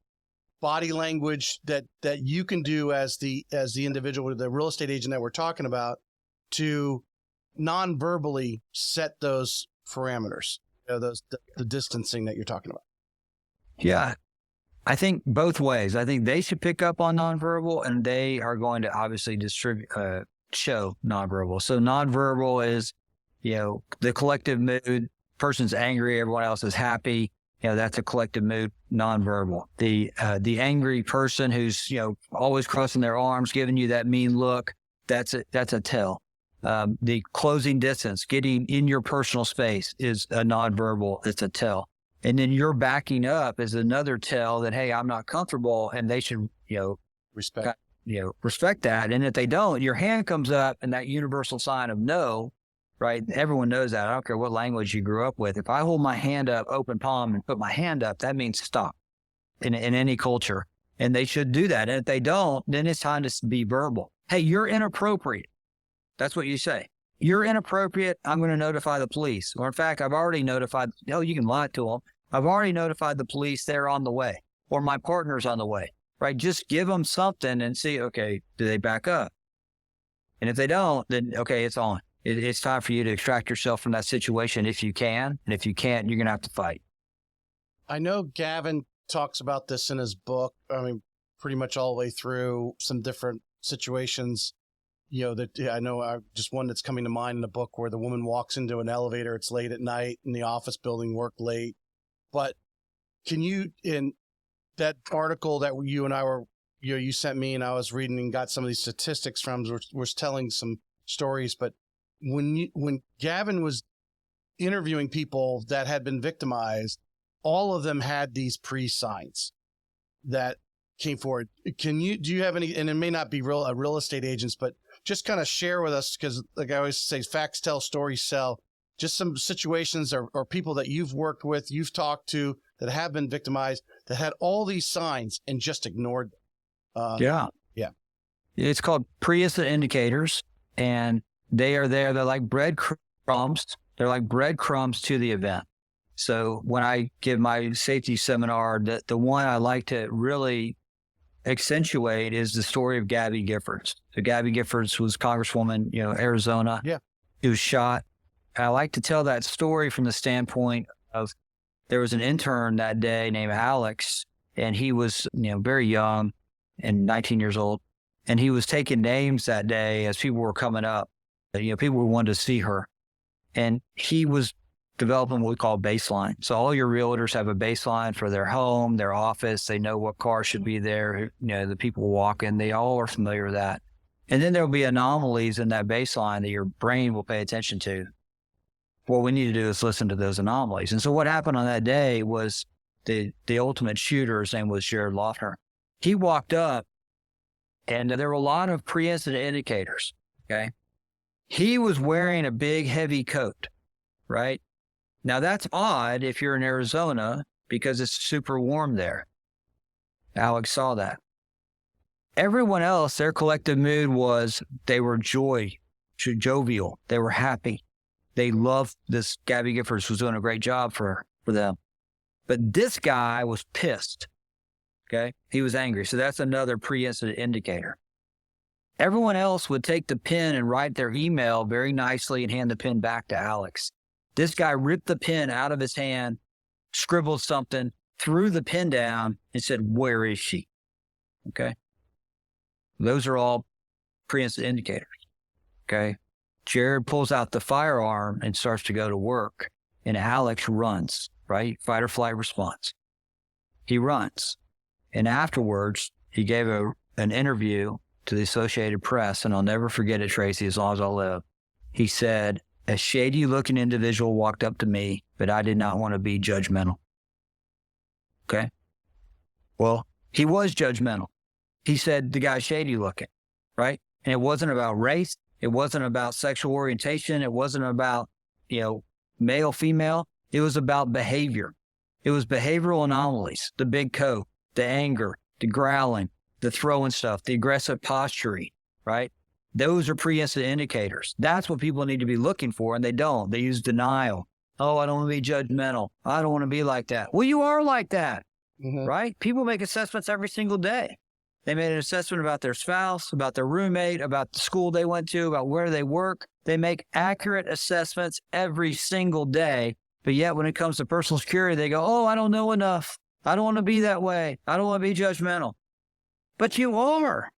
body language that you can do as the individual, the real estate agent that we're talking about, to non-verbally set those parameters, the distancing that you're talking about? Yeah, I think both ways. I think they should pick up on nonverbal, and they are going to obviously show nonverbal. So nonverbal is, the collective mood. Person's angry, everyone else is happy. That's a collective mood, nonverbal. The angry person who's, always crossing their arms, giving you that mean look, that's a tell. The closing distance, getting in your personal space, is a nonverbal. It's a tell. And then you're backing up is another tell that, hey, I'm not comfortable, and they should, respect that. And if they don't, your hand comes up, and that universal sign of no. Right? Everyone knows that. I don't care what language you grew up with. If I hold my hand up, open palm, and put my hand up, that means stop in any culture. And they should do that. And if they don't, then it's time to be verbal. Hey, you're inappropriate. That's what you say. You're inappropriate. I'm going to notify the police. Or in fact, I've already notified. No, you can lie to them. I've already notified the police. They're on the way. Or my partner's on the way. Right? Just give them something and see, okay, do they back up? And if they don't, then okay, it's on. It's time for you to extract yourself from that situation if you can. And if you can't, you're going to have to fight. I know Gavin talks about this in his book. I mean, pretty much all the way through some different situations, that I know just one that's coming to mind in the book where the woman walks into an elevator. It's late at night in the office building, work late. But can you, in that article that you and I were, you sent me and I was reading and got some of these statistics from, was telling some stories. But when Gavin was interviewing people that had been victimized, all of them had these pre-signs that came forward. Do you have any, and it may not be real estate agents, but just kind of share with us, because like I always say, facts tell, stories sell, just some situations or people that you've worked with, you've talked to that have been victimized, that had all these signs and just ignored them. Yeah. It's called pre-incident indicators, and they are there. They're like breadcrumbs. They're like breadcrumbs to the event. So when I give my safety seminar, the one I like to really accentuate is the story of Gabby Giffords. So Gabby Giffords was Congresswoman, Arizona. Yeah. Who was shot. I like to tell that story from the standpoint of there was an intern that day named Alex, and he was, very young and 19 years old. And he was taking names that day as people were coming up. People were wanting to see her. And he was developing what we call baseline. So all your realtors have a baseline for their home, their office. They know what car should be there. The people walking, they all are familiar with that. And then there'll be anomalies in that baseline that your brain will pay attention to. What we need to do is listen to those anomalies. And so what happened on that day was the ultimate shooter, his name was Jared Loeffner. He walked up, and there were a lot of pre-incident indicators, okay? He was wearing a big, heavy coat, right? Now, that's odd if you're in Arizona because it's super warm there. Alex saw that. Everyone else, their collective mood was they were jovial. They were happy. They loved this. Gabby Giffords was doing a great job for them. But this guy was pissed, okay? He was angry. So that's another pre-incident indicator. Everyone else would take the pen and write their email very nicely and hand the pen back to Alex. This guy ripped the pen out of his hand, scribbled something, threw the pen down, and said, "Where is she?" Okay? Those are all pre-incident indicators, okay? Jared pulls out the firearm and starts to go to work, and Alex runs, right? Fight or flight response. He runs. And afterwards, he gave an interview to the Associated Press, and I'll never forget it, Tracy, as long as I live. He said, "A shady-looking individual walked up to me, but I did not want to be judgmental." Okay? Well, he was judgmental. He said the guy's shady-looking, right? And it wasn't about race. It wasn't about sexual orientation. It wasn't about, male, female. It was about behavior. It was behavioral anomalies, the big coat, the anger, the growling, the throwing stuff, the aggressive posturing, right? Those are pre-incident indicators. That's what people need to be looking for, and they don't. They use denial. "Oh, I don't want to be judgmental. I don't want to be like that." Well, you are like that, right? People make assessments every single day. They made an assessment about their spouse, about their roommate, about the school they went to, about where they work. They make accurate assessments every single day. But yet when it comes to personal security, they go, "Oh, I don't know enough. I don't want to be that way. I don't want to be judgmental." But you are,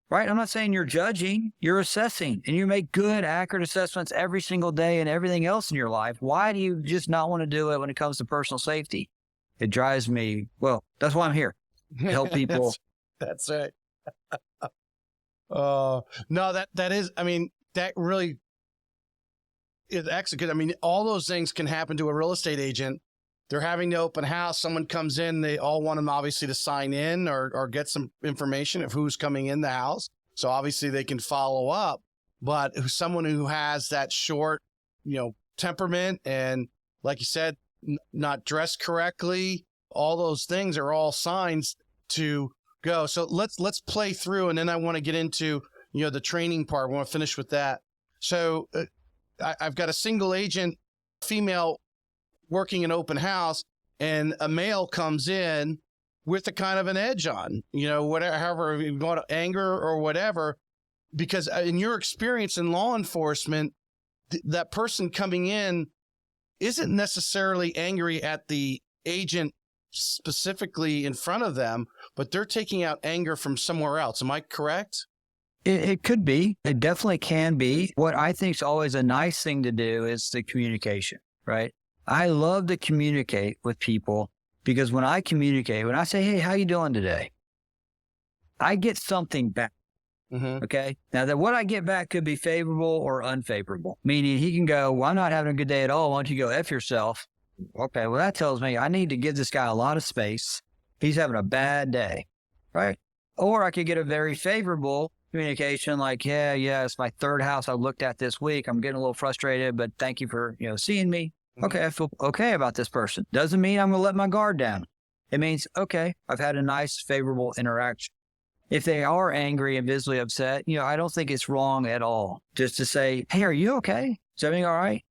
right? I'm not saying you're judging. You're assessing. And you make good, accurate assessments every single day and everything else in your life. Why do you just not want to do it when it comes to personal safety? It drives me. Well, that's why I'm here. To help people. That's right. No, that is, that really is actually good. All those things can happen to a real estate agent. They're having the open house. Someone comes in. They all want them obviously to sign in or get some information of who's coming in the house. So obviously they can follow up. But someone who has that short, temperament and, like you said, not dressed correctly, all those things are all signs to go. So let's play through, and then I want to get into the training part. We want to finish with that. So I've got a single agent, female, working an open house, and a male comes in with a kind of an edge on, whatever, however you want, anger or whatever, because in your experience in law enforcement, that person coming in isn't necessarily angry at the agent specifically in front of them, but they're taking out anger from somewhere else. Am I correct? It could be. It definitely can be. What I think is always a nice thing to do is the communication, right? I love to communicate with people because when I communicate, when I say, hey, how you doing today? I get something back. Okay. Now that what I get back could be favorable or unfavorable, meaning he can go, well, I'm not having a good day at all. Why don't you go F yourself? Okay. Well, that tells me I need to give this guy a lot of space. He's having a bad day. Right. Or I could get a very favorable communication like, yeah, it's my third house I looked at this week. I'm getting a little frustrated, but thank you for, seeing me. Okay. I feel okay about this person. Doesn't mean I'm going to let my guard down. It means, okay, I've had a nice, favorable interaction. If they are angry and visibly upset, I don't think it's wrong at all just to say, hey, are you okay? Is everything all right?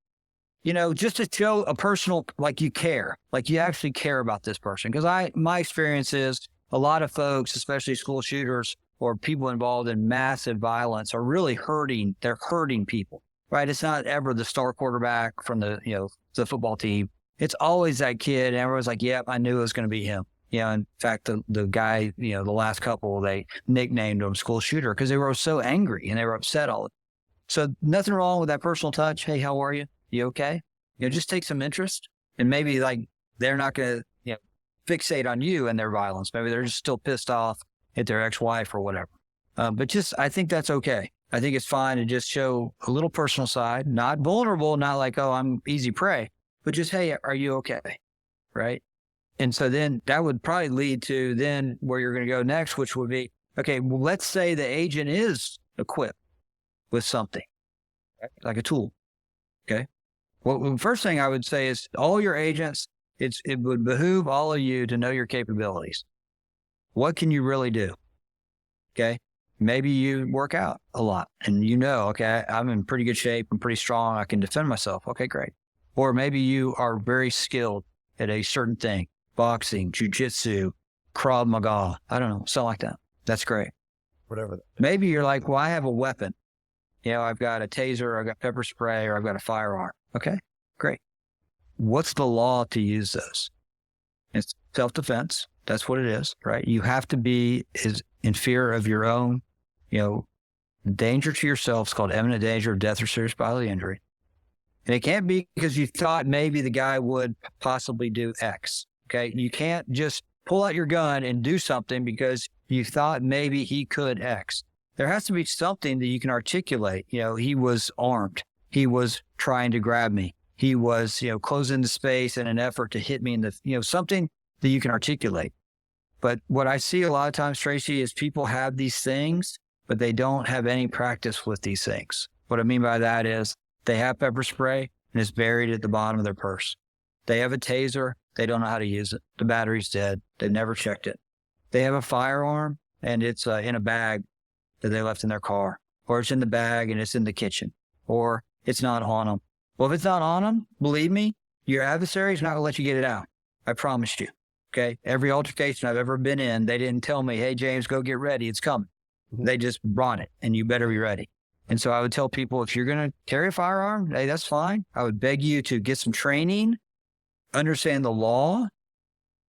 Just to show a personal, like you care, like you actually care about this person. Because my experience is a lot of folks, especially school shooters or people involved in massive violence, are really hurting. They're hurting people, right? It's not ever the star quarterback from the football team. It's always that kid. And everyone's like, yep, I knew it was going to be him. In fact, the guy, the last couple, they nicknamed him school shooter because they were so angry and they were upset all the time. So nothing wrong with that personal touch. Hey, how are you? You okay? Just take some interest, and maybe like they're not going to, fixate on you and their violence. Maybe they're just still pissed off at their ex-wife or whatever. But I think that's okay. I think it's fine to just show a little personal side, not vulnerable, not like, oh, I'm easy prey, but just, hey, are you okay? Right. And so then that would probably lead to then where you're going to go next, which would be, okay, well, let's say the agent is equipped with something, like a tool. Okay. Well, the first thing I would say is all your agents, it would behoove all of you to know your capabilities. What can you really do? Okay. Maybe you work out a lot and okay, I'm in pretty good shape. I'm pretty strong. I can defend myself. Okay, great. Or maybe you are very skilled at a certain thing. Boxing, jujitsu, Krav Maga. I don't know, something like that. That's great. Whatever. Maybe you're like, well, I have a weapon. I've got a taser, I've got pepper spray, or I've got a firearm. Okay, great. What's the law to use those? It's self-defense. That's what it is, right? You have to be in fear of your own, danger to yourself. It's called imminent danger of death or serious bodily injury. And it can't be because you thought maybe the guy would possibly do X. Okay. You can't just pull out your gun and do something because you thought maybe he could X. There has to be something that you can articulate. He was armed. He was trying to grab me. He was, closing the space in an effort to hit me in the, something that you can articulate. But what I see a lot of times, Tracy, is people have these things, but they don't have any practice with these things. What I mean by that is they have pepper spray and it's buried at the bottom of their purse. They have a taser. They don't know how to use it. The battery's dead. They've never checked it. They have a firearm and it's in a bag that they left in their car, or it's in the bag and it's in the kitchen, or it's not on them. Well, if it's not on them, believe me, your adversary is not going to let you get it out. I promise you. Okay. Every altercation I've ever been in, they didn't tell me, hey, James, go get ready. It's coming. They just brought it and you better be ready. And so I would tell people, if you're going to carry a firearm, hey, that's fine. I would beg you to get some training, understand the law,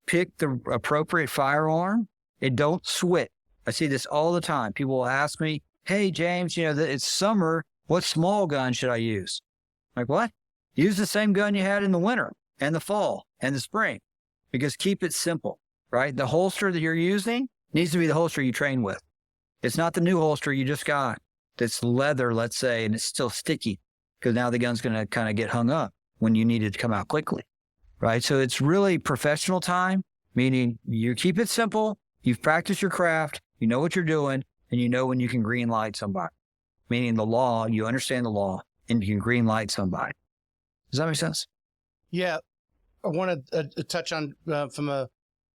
pick the appropriate firearm, and don't switch. I see this all the time. People will ask me, hey, James, it's summer. What small gun should I use? Like, what? Use the same gun you had in the winter and the fall and the spring, because keep it simple, right? The holster that you're using needs to be the holster you train with. It's not the new holster you just got that's leather, let's say, and it's still sticky because now the gun's going to kind of get hung up when you need it to come out quickly, right? So it's really professional time, meaning you keep it simple, you've practiced your craft, you know what you're doing, and you know when you can green light somebody, meaning the law, you understand the law, and you can green light somebody. Does that make sense? Yeah. I want to touch on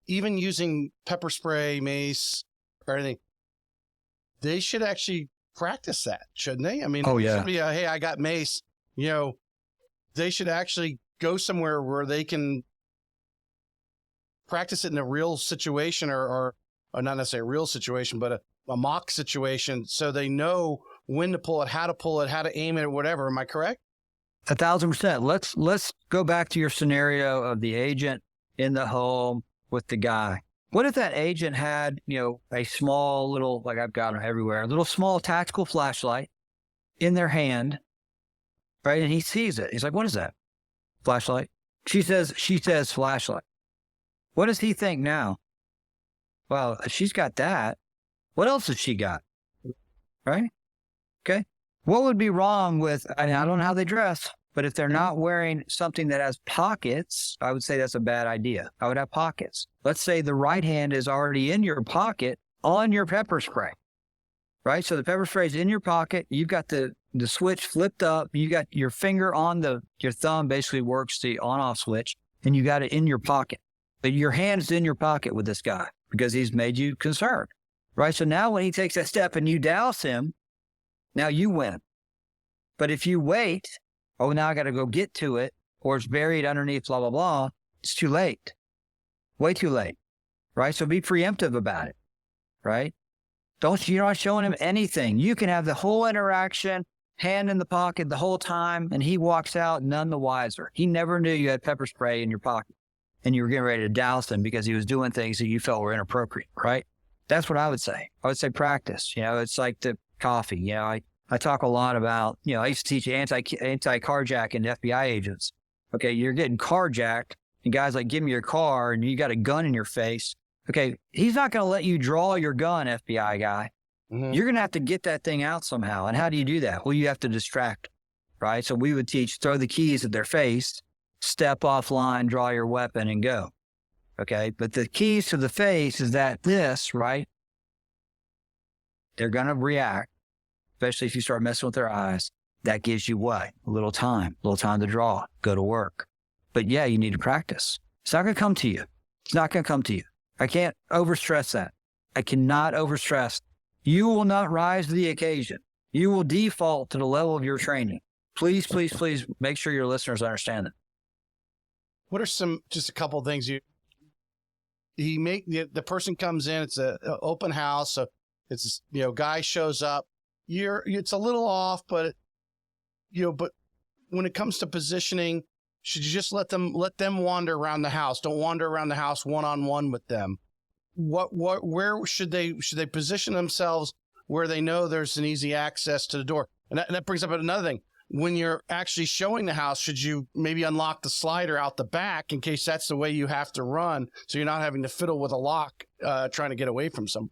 even using pepper spray, mace, or anything. They should actually practice that, shouldn't they? I mean, oh, yeah. It should be hey, I got mace. They should actually go somewhere where they can practice it in a real situation or not necessarily a real situation, but a mock situation, so they know when to pull it, how to aim it, or whatever. Am I correct? 1,000%. Let's go back to your scenario of the agent in the home with the guy. What if that agent had, a small little, like I've got them everywhere, a little small tactical flashlight in their hand, right? And he sees it. He's like, what is that? Flashlight. She says flashlight. What does he think now? Well, if she's got that, what else has she got? Right? Okay. What would be wrong with, I don't know how they dress, but if they're not wearing something that has pockets, I would say that's a bad idea. I would have pockets. Let's say the right hand is already in your pocket on your pepper spray, right? So the pepper spray is in your pocket. You've got the switch flipped up. You got your finger on your thumb basically works the on-off switch, and you got it in your pocket. But your hand's in your pocket with this guy because he's made you concerned, right? So now when he takes that step and you douse him, now you win. But if you wait, now I got to go get to it, or it's buried underneath blah, blah, blah, it's too late. Way too late, right? So be preemptive about it, right? You're not showing him anything. You can have the whole interaction, hand in the pocket the whole time, and he walks out none the wiser. He never knew you had pepper spray in your pocket and you were getting ready to douse him because he was doing things that you felt were inappropriate, right? That's what I would say. I would say practice. It's like the coffee. I talk a lot about, I used to teach anti-carjacking to FBI agents. Okay, you're getting carjacked, and guys like, give me your car, and you got a gun in your face. Okay, he's not going to let you draw your gun, FBI guy. Mm-hmm. You're going to have to get that thing out somehow. And how do you do that? Well, you have to distract, right? So we would teach, throw the keys at their face, step offline, draw your weapon, and go. Okay, but the keys to the face is right? They're going to react. Especially if you start messing with their eyes, that gives you what? A little time to draw, go to work. But yeah, you need to practice. It's not going to come to you. It's not going to come to you. I can't overstress that. I cannot overstress. You will not rise to the occasion. You will default to the level of your training. Please, please, please make sure your listeners understand that. What are just a couple of things the person comes in, it's an open house. So it's, guy shows up. It's a little off, but when it comes to positioning, should you just let them wander around the house? Don't wander around the house one-on-one with them. Where should they position themselves where they know there's an easy access to the door? And that brings up another thing. When you're actually showing the house, should you maybe unlock the slider out the back in case that's the way you have to run, so you're not having to fiddle with a lock trying to get away from some?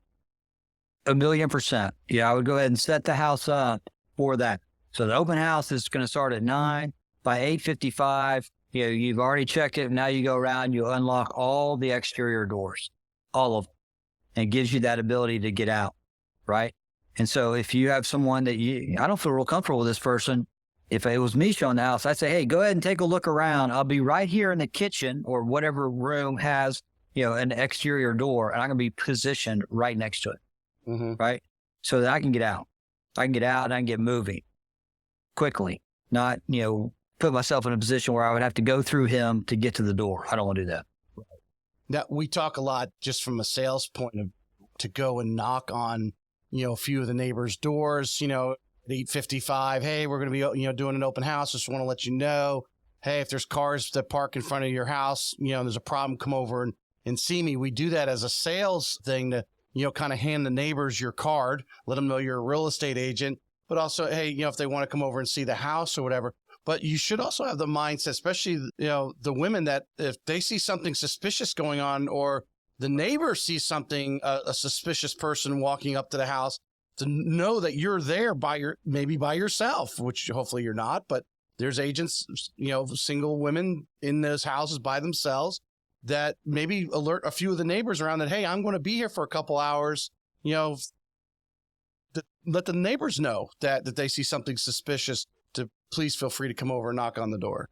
1,000,000%. Yeah, I would go ahead and set the house up for that. So the open house is going to start at 9. By 8:55, you've already checked it. Now you go around, you unlock all the exterior doors, all of them. And it gives you that ability to get out, right? And so if you have someone that I don't feel real comfortable with this person, if it was me showing the house, I'd say, hey, go ahead and take a look around. I'll be right here in the kitchen or whatever room has, an exterior door, and I'm going to be positioned right next to it. Mm-hmm. Right? So that I can get out. I can get out and I can get moving quickly, not, put myself in a position where I would have to go through him to get to the door. I don't want to do that. Now, we talk a lot just from a sales point of to go and knock on, a few of the neighbors' doors, at 8:55. Hey, we're going to be, doing an open house. Just want to let you know, hey, if there's cars that park in front of your house, there's a problem, come over and see me. We do that as a sales thing to, kind of hand the neighbors your card, let them know you're a real estate agent, but also, hey, if they want to come over and see the house or whatever. But you should also have the mindset, especially, the women, that if they see something suspicious going on, or the neighbor sees something, a suspicious person walking up to the house, to know that you're there maybe by yourself, which hopefully you're not, but there's agents, single women in those houses by themselves, that maybe alert a few of the neighbors around that, hey, I'm going to be here for a couple hours, let the neighbors know that they see something suspicious, to please feel free to come over and knock on the door.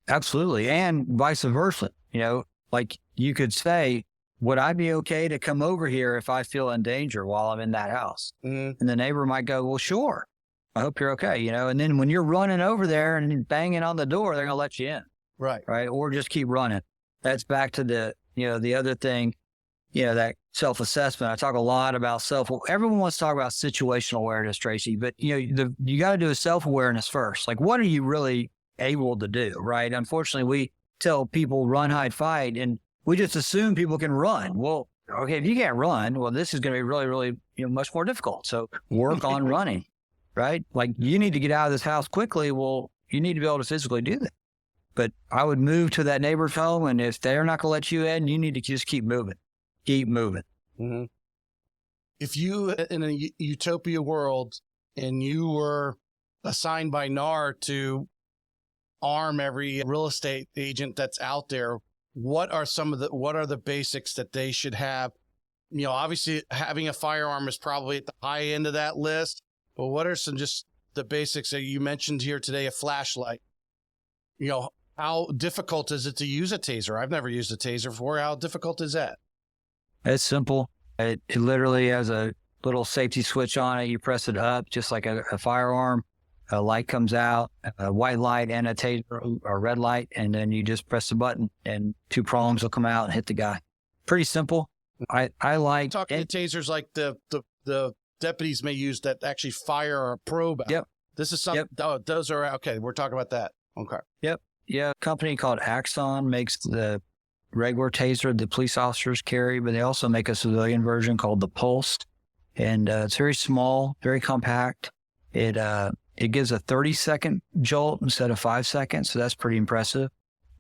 Absolutely. And vice versa. Like you could say, would I be okay to come over here if I feel in danger while I'm in that house? Mm-hmm. And the neighbor might go, well, sure. I hope you're okay. And then when you're running over there and banging on the door, they're going to let you in. Right. Right. Or just keep running. That's back to the other thing, that self-assessment. I talk a lot about everyone wants to talk about situational awareness, Tracy, but you got to do a self-awareness first. Like, what are you really able to do, right? Unfortunately, we tell people run, hide, fight, and we just assume people can run. Well, okay, if you can't run, well, this is going to be really, really, much more difficult. So work on running, right? Like you need to get out of this house quickly. Well, you need to be able to physically do that. But I would move to that neighbor's home, and if they're not going to let you in, you need to just keep moving. Keep moving. Mm-hmm. If you, in a utopia world, and you were assigned by NAR to arm every real estate agent that's out there, what are the basics that they should have? Obviously having a firearm is probably at the high end of that list, but what are some just the basics that you mentioned here today? A flashlight. How difficult is it to use a taser? I've never used a taser before. How difficult is that? It's simple. It literally has a little safety switch on it. You press it up just like a firearm. A light comes out, a white light and a taser or red light, and then you just press the button and 2 prongs will come out and hit the guy. Pretty simple. I like talking to tasers like the deputies may use that actually fire a probe out. Yep. This is something. Yep. Oh, those are okay. We're talking about that. Okay. Yep. Yeah. A company called Axon makes the regular taser the police officers carry, but they also make a civilian version called the Pulse. And it's very small, very compact. It gives a 30-second jolt instead of 5 seconds. So that's pretty impressive.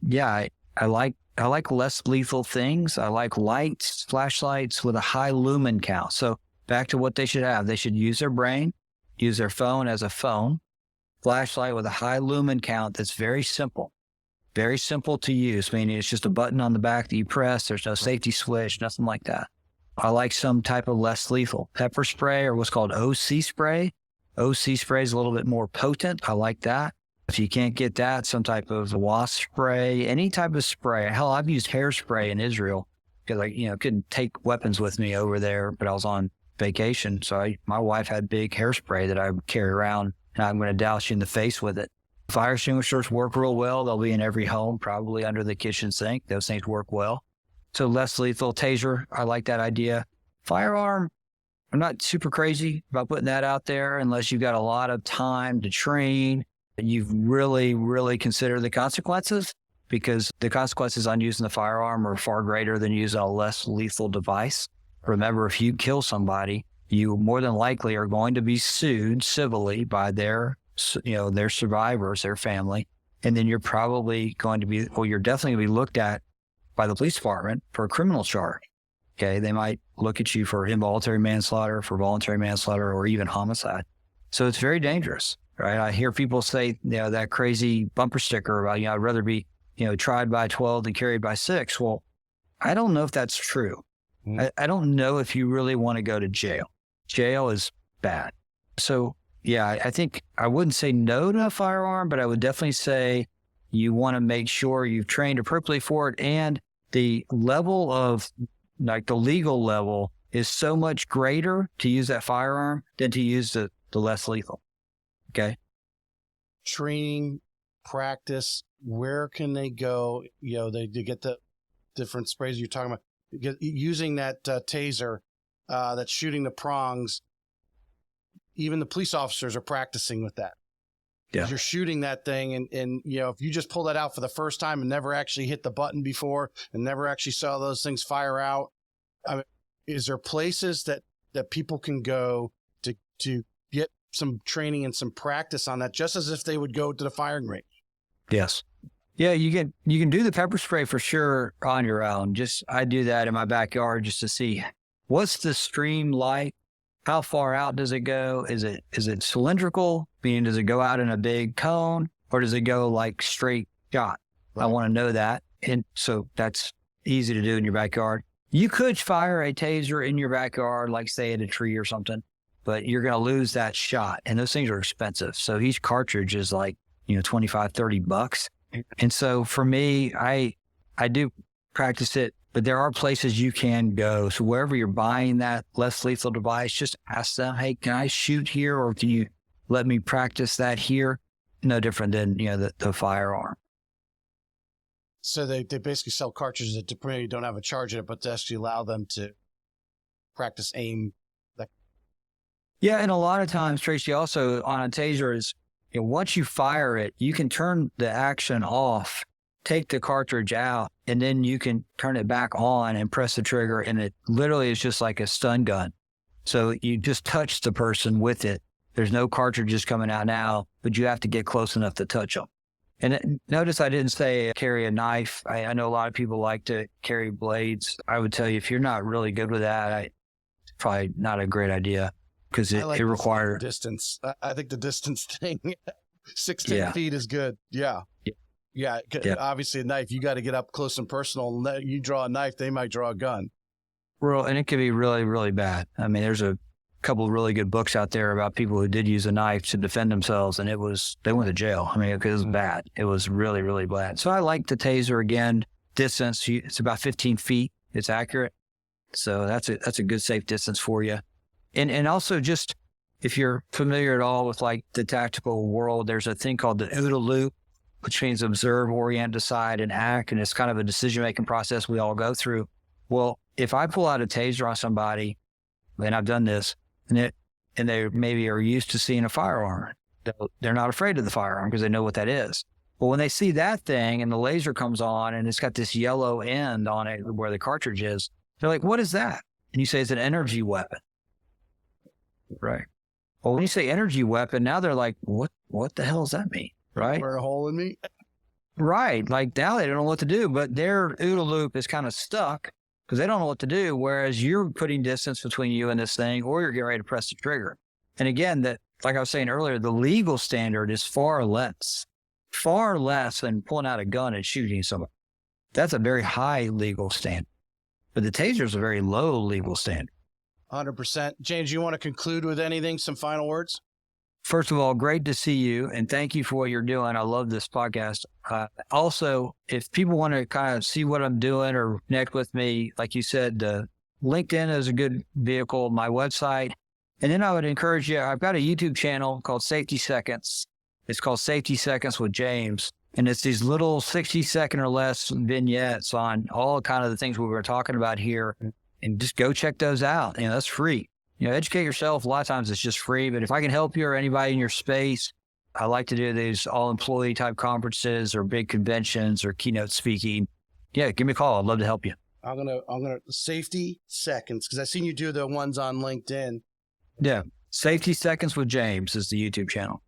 Yeah. I like less lethal things. I like lights, flashlights with a high lumen count. So back to what they should have. They should use their brain, use their phone as a phone, flashlight with a high lumen count that's very simple to use, meaning it's just a button on the back that you press. There's no safety switch, nothing like that. I like some type of less lethal pepper spray or what's called OC spray. OC spray is a little bit more potent. I like that. If you can't get that, some type of wasp spray, any type of spray. Hell, I've used hairspray in Israel because I, couldn't take weapons with me over there, but I was on vacation. So my wife had big hairspray that I would carry around, and I'm going to douse you in the face with it. Fire extinguishers work real well. They'll be in every home, probably under the kitchen sink. Those things work well. So less lethal taser. I like that idea. Firearm, I'm not super crazy about putting that out there unless you've got a lot of time to train and you've really, really considered the consequences, because the consequences on using the firearm are far greater than using a less lethal device. Remember, if you kill somebody, you more than likely are going to be sued civilly by their survivors, their family. And then you're probably going to be, you're definitely going to be looked at by the police department for a criminal charge. Okay. They might look at you for involuntary manslaughter, for voluntary manslaughter, or even homicide. So it's very dangerous, right? I hear people say, that crazy bumper sticker about, I'd rather be, tried by 12 than carried by 6. Well, I don't know if that's true. I don't know if you really want to go to jail. Jail is bad. So yeah, I think I wouldn't say no to a firearm, but I would definitely say you want to make sure you've trained appropriately for it. And the level of, the legal level is so much greater to use that firearm than to use the less lethal. Okay. Training, practice, where can they go? They get the different sprays you're talking about. Using that taser that's shooting the prongs. Even the police officers are practicing with that. Yeah. You're shooting that thing and if you just pull that out for the first time and never actually hit the button before and never actually saw those things fire out, is there places that people can go to get some training and some practice on that, just as if they would go to the firing range? Yes. Yeah, you can do the pepper spray for sure on your own. I do that in my backyard just to see what's the stream like. How far out does it go? Is it cylindrical? Meaning, does it go out in a big cone, or does it go like straight shot? Right. I want to know that. And so that's easy to do in your backyard. You could fire a taser in your backyard, like say at a tree or something, but you're going to lose that shot. And those things are expensive. So each cartridge is like, $25, $30. And so for me, I do practice it, but there are places you can go. So wherever you're buying that less lethal device, just ask them, hey, can I shoot here? Or do you let me practice that here? No different than, the firearm. So they basically sell cartridges that maybe don't have a charge in it, but to actually allow them to practice aim. Yeah. And a lot of times, Tracy, also on a taser is once you fire it, you can turn the action off, take the cartridge out, and then you can turn it back on and press the trigger. And it literally is just like a stun gun. So you just touch the person with it. There's no cartridges coming out now, but you have to get close enough to touch them. And notice I didn't say carry a knife. I know a lot of people like to carry blades. I would tell you, if you're not really good with that, it's probably not a great idea because it requires distance. I think the distance thing, 16 feet is good. Yeah. Obviously a knife, you got to get up close and personal. You draw a knife, they might draw a gun. Well, and it can be really, really bad. I mean, there's a couple of really good books out there about people who did use a knife to defend themselves, and they went to jail. I mean, because it was bad. It was really, really bad. So I like the taser again. Distance, it's about 15 feet. It's accurate. So that's a good safe distance for you. And also just if you're familiar at all with like the tactical world, there's a thing called the OODA loop, which means observe, orient, decide, and act. And it's kind of a decision-making process we all go through. Well, if I pull out a taser on somebody, and I've done this, and they maybe are used to seeing a firearm, they're not afraid of the firearm because they know what that is. But when they see that thing and the laser comes on and it's got this yellow end on it where the cartridge is, they're like, what is that? And you say it's an energy weapon. Right. Well, when you say energy weapon, now they're like, what the hell does that mean? Right. Burn a hole in me. Right. Like now they don't know what to do, but their OODA loop is kind of stuck because they don't know what to do. Whereas you're putting distance between you and this thing, or you're getting ready to press the trigger. And again, like I was saying earlier, the legal standard is far less than pulling out a gun and shooting somebody. That's a very high legal standard. But the taser is a very low legal standard. 100%. James, you want to conclude with anything, some final words? First of all, great to see you, and thank you for what you're doing. I love this podcast. Also, if people want to kind of see what I'm doing or connect with me, like you said, LinkedIn is a good vehicle, my website. And then I would encourage you, I've got a YouTube channel called Safety Seconds. It's called Safety Seconds with James. And it's these little 60-second or less vignettes on all kind of the things we were talking about here. And just go check those out. That's free. Educate yourself. A lot of times it's just free, but if I can help you or anybody in your space, I like to do these all employee type conferences or big conventions or keynote speaking. Yeah, give me a call. I'd love to help you. I'm gonna Safety Seconds, because I've seen you do the ones on LinkedIn. Yeah. Safety Seconds with James is the YouTube channel.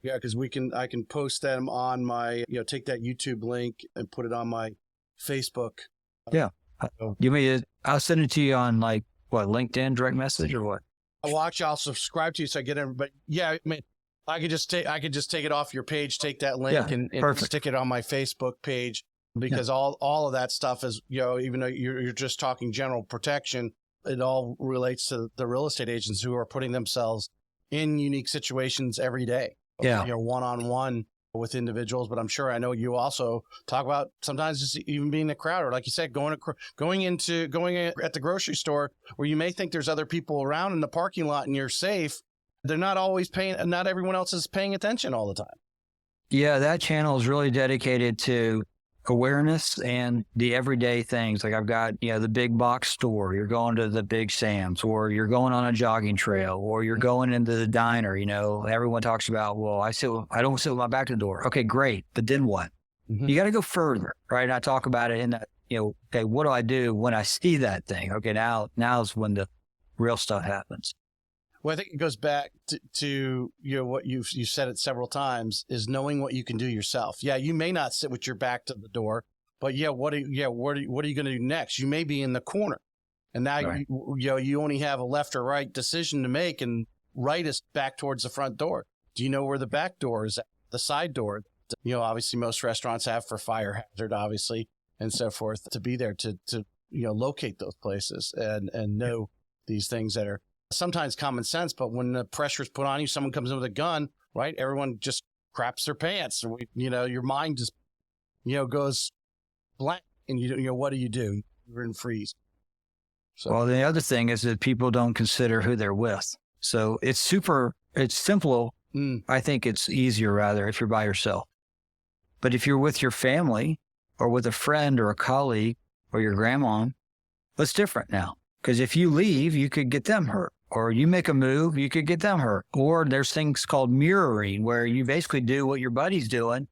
Yeah, because I can post them on my, take that YouTube link and put it on my Facebook. Yeah. I'll send it to you on like, what, LinkedIn direct message or what? I'll subscribe to you so I get in. But yeah, I mean, I could just take it off your page, take that link and stick it on my Facebook page, because all of that stuff is, even though you're just talking general protection, it all relates to the real estate agents who are putting themselves in unique situations every day. Yeah. One-on-one with individuals, but I know you also talk about sometimes just even being a crowd, or like you said, going at the grocery store where you may think there's other people around in the parking lot and you're safe. They're not always not everyone else is paying attention all the time. Yeah, that channel is really dedicated to awareness and the everyday things. Like I've got, the big box store, you're going to the Big Sam's, or you're going on a jogging trail, or you're going into the diner. Everyone talks about, well, I don't sit with my back to the door. Okay, great. But then what? Mm-hmm. You got to go further, right? And I talk about it in that, okay, what do I do when I see that thing? Okay, now's when the real stuff happens. Well, I think it goes back to what you've said it several times, is knowing what you can do yourself. Yeah, you may not sit with your back to the door, but what are you going to do next? You may be in the corner, and now right. you only have a left or right decision to make, and right is back towards the front door. Do you know where the back door is at? The side door? Obviously most restaurants have for fire hazard, obviously, and so forth, to be there to locate those places and know these things that are sometimes common sense, but when the pressure is put on you, someone comes in with a gun, right? Everyone just craps their pants. Your mind just, goes blank, and what do? You're in freeze. So. Well, the other thing is that people don't consider who they're with. So it's simple. I think it's easier rather if you're by yourself. But if you're with your family or with a friend or a colleague or your grandma, it's different now. Because if you leave, you could get them hurt. or you make a move, you could get them hurt. Or there's things called mirroring, where you basically do what your buddy's doing.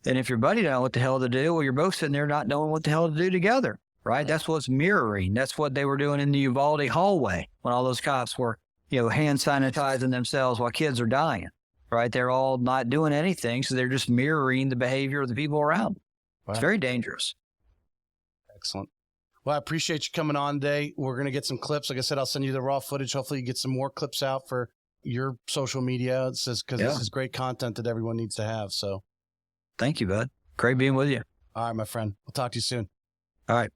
And if your buddy don't know what the hell to do, well, you're both sitting there not knowing what the hell to do together, right? That's what's mirroring. That's what they were doing in the Uvalde hallway when all those cops were, hand sanitizing themselves while kids are dying, right? They're all not doing anything, so they're just mirroring the behavior of the people around them. Wow. It's very dangerous. Excellent. Well, I appreciate you coming on today. We're going to get some clips. Like I said, I'll send you the raw footage. Hopefully you get some more clips out for your social media. Because this is great content that everyone needs to have. So thank you, bud. Great being with you. All right, my friend. We'll talk to you soon. All right.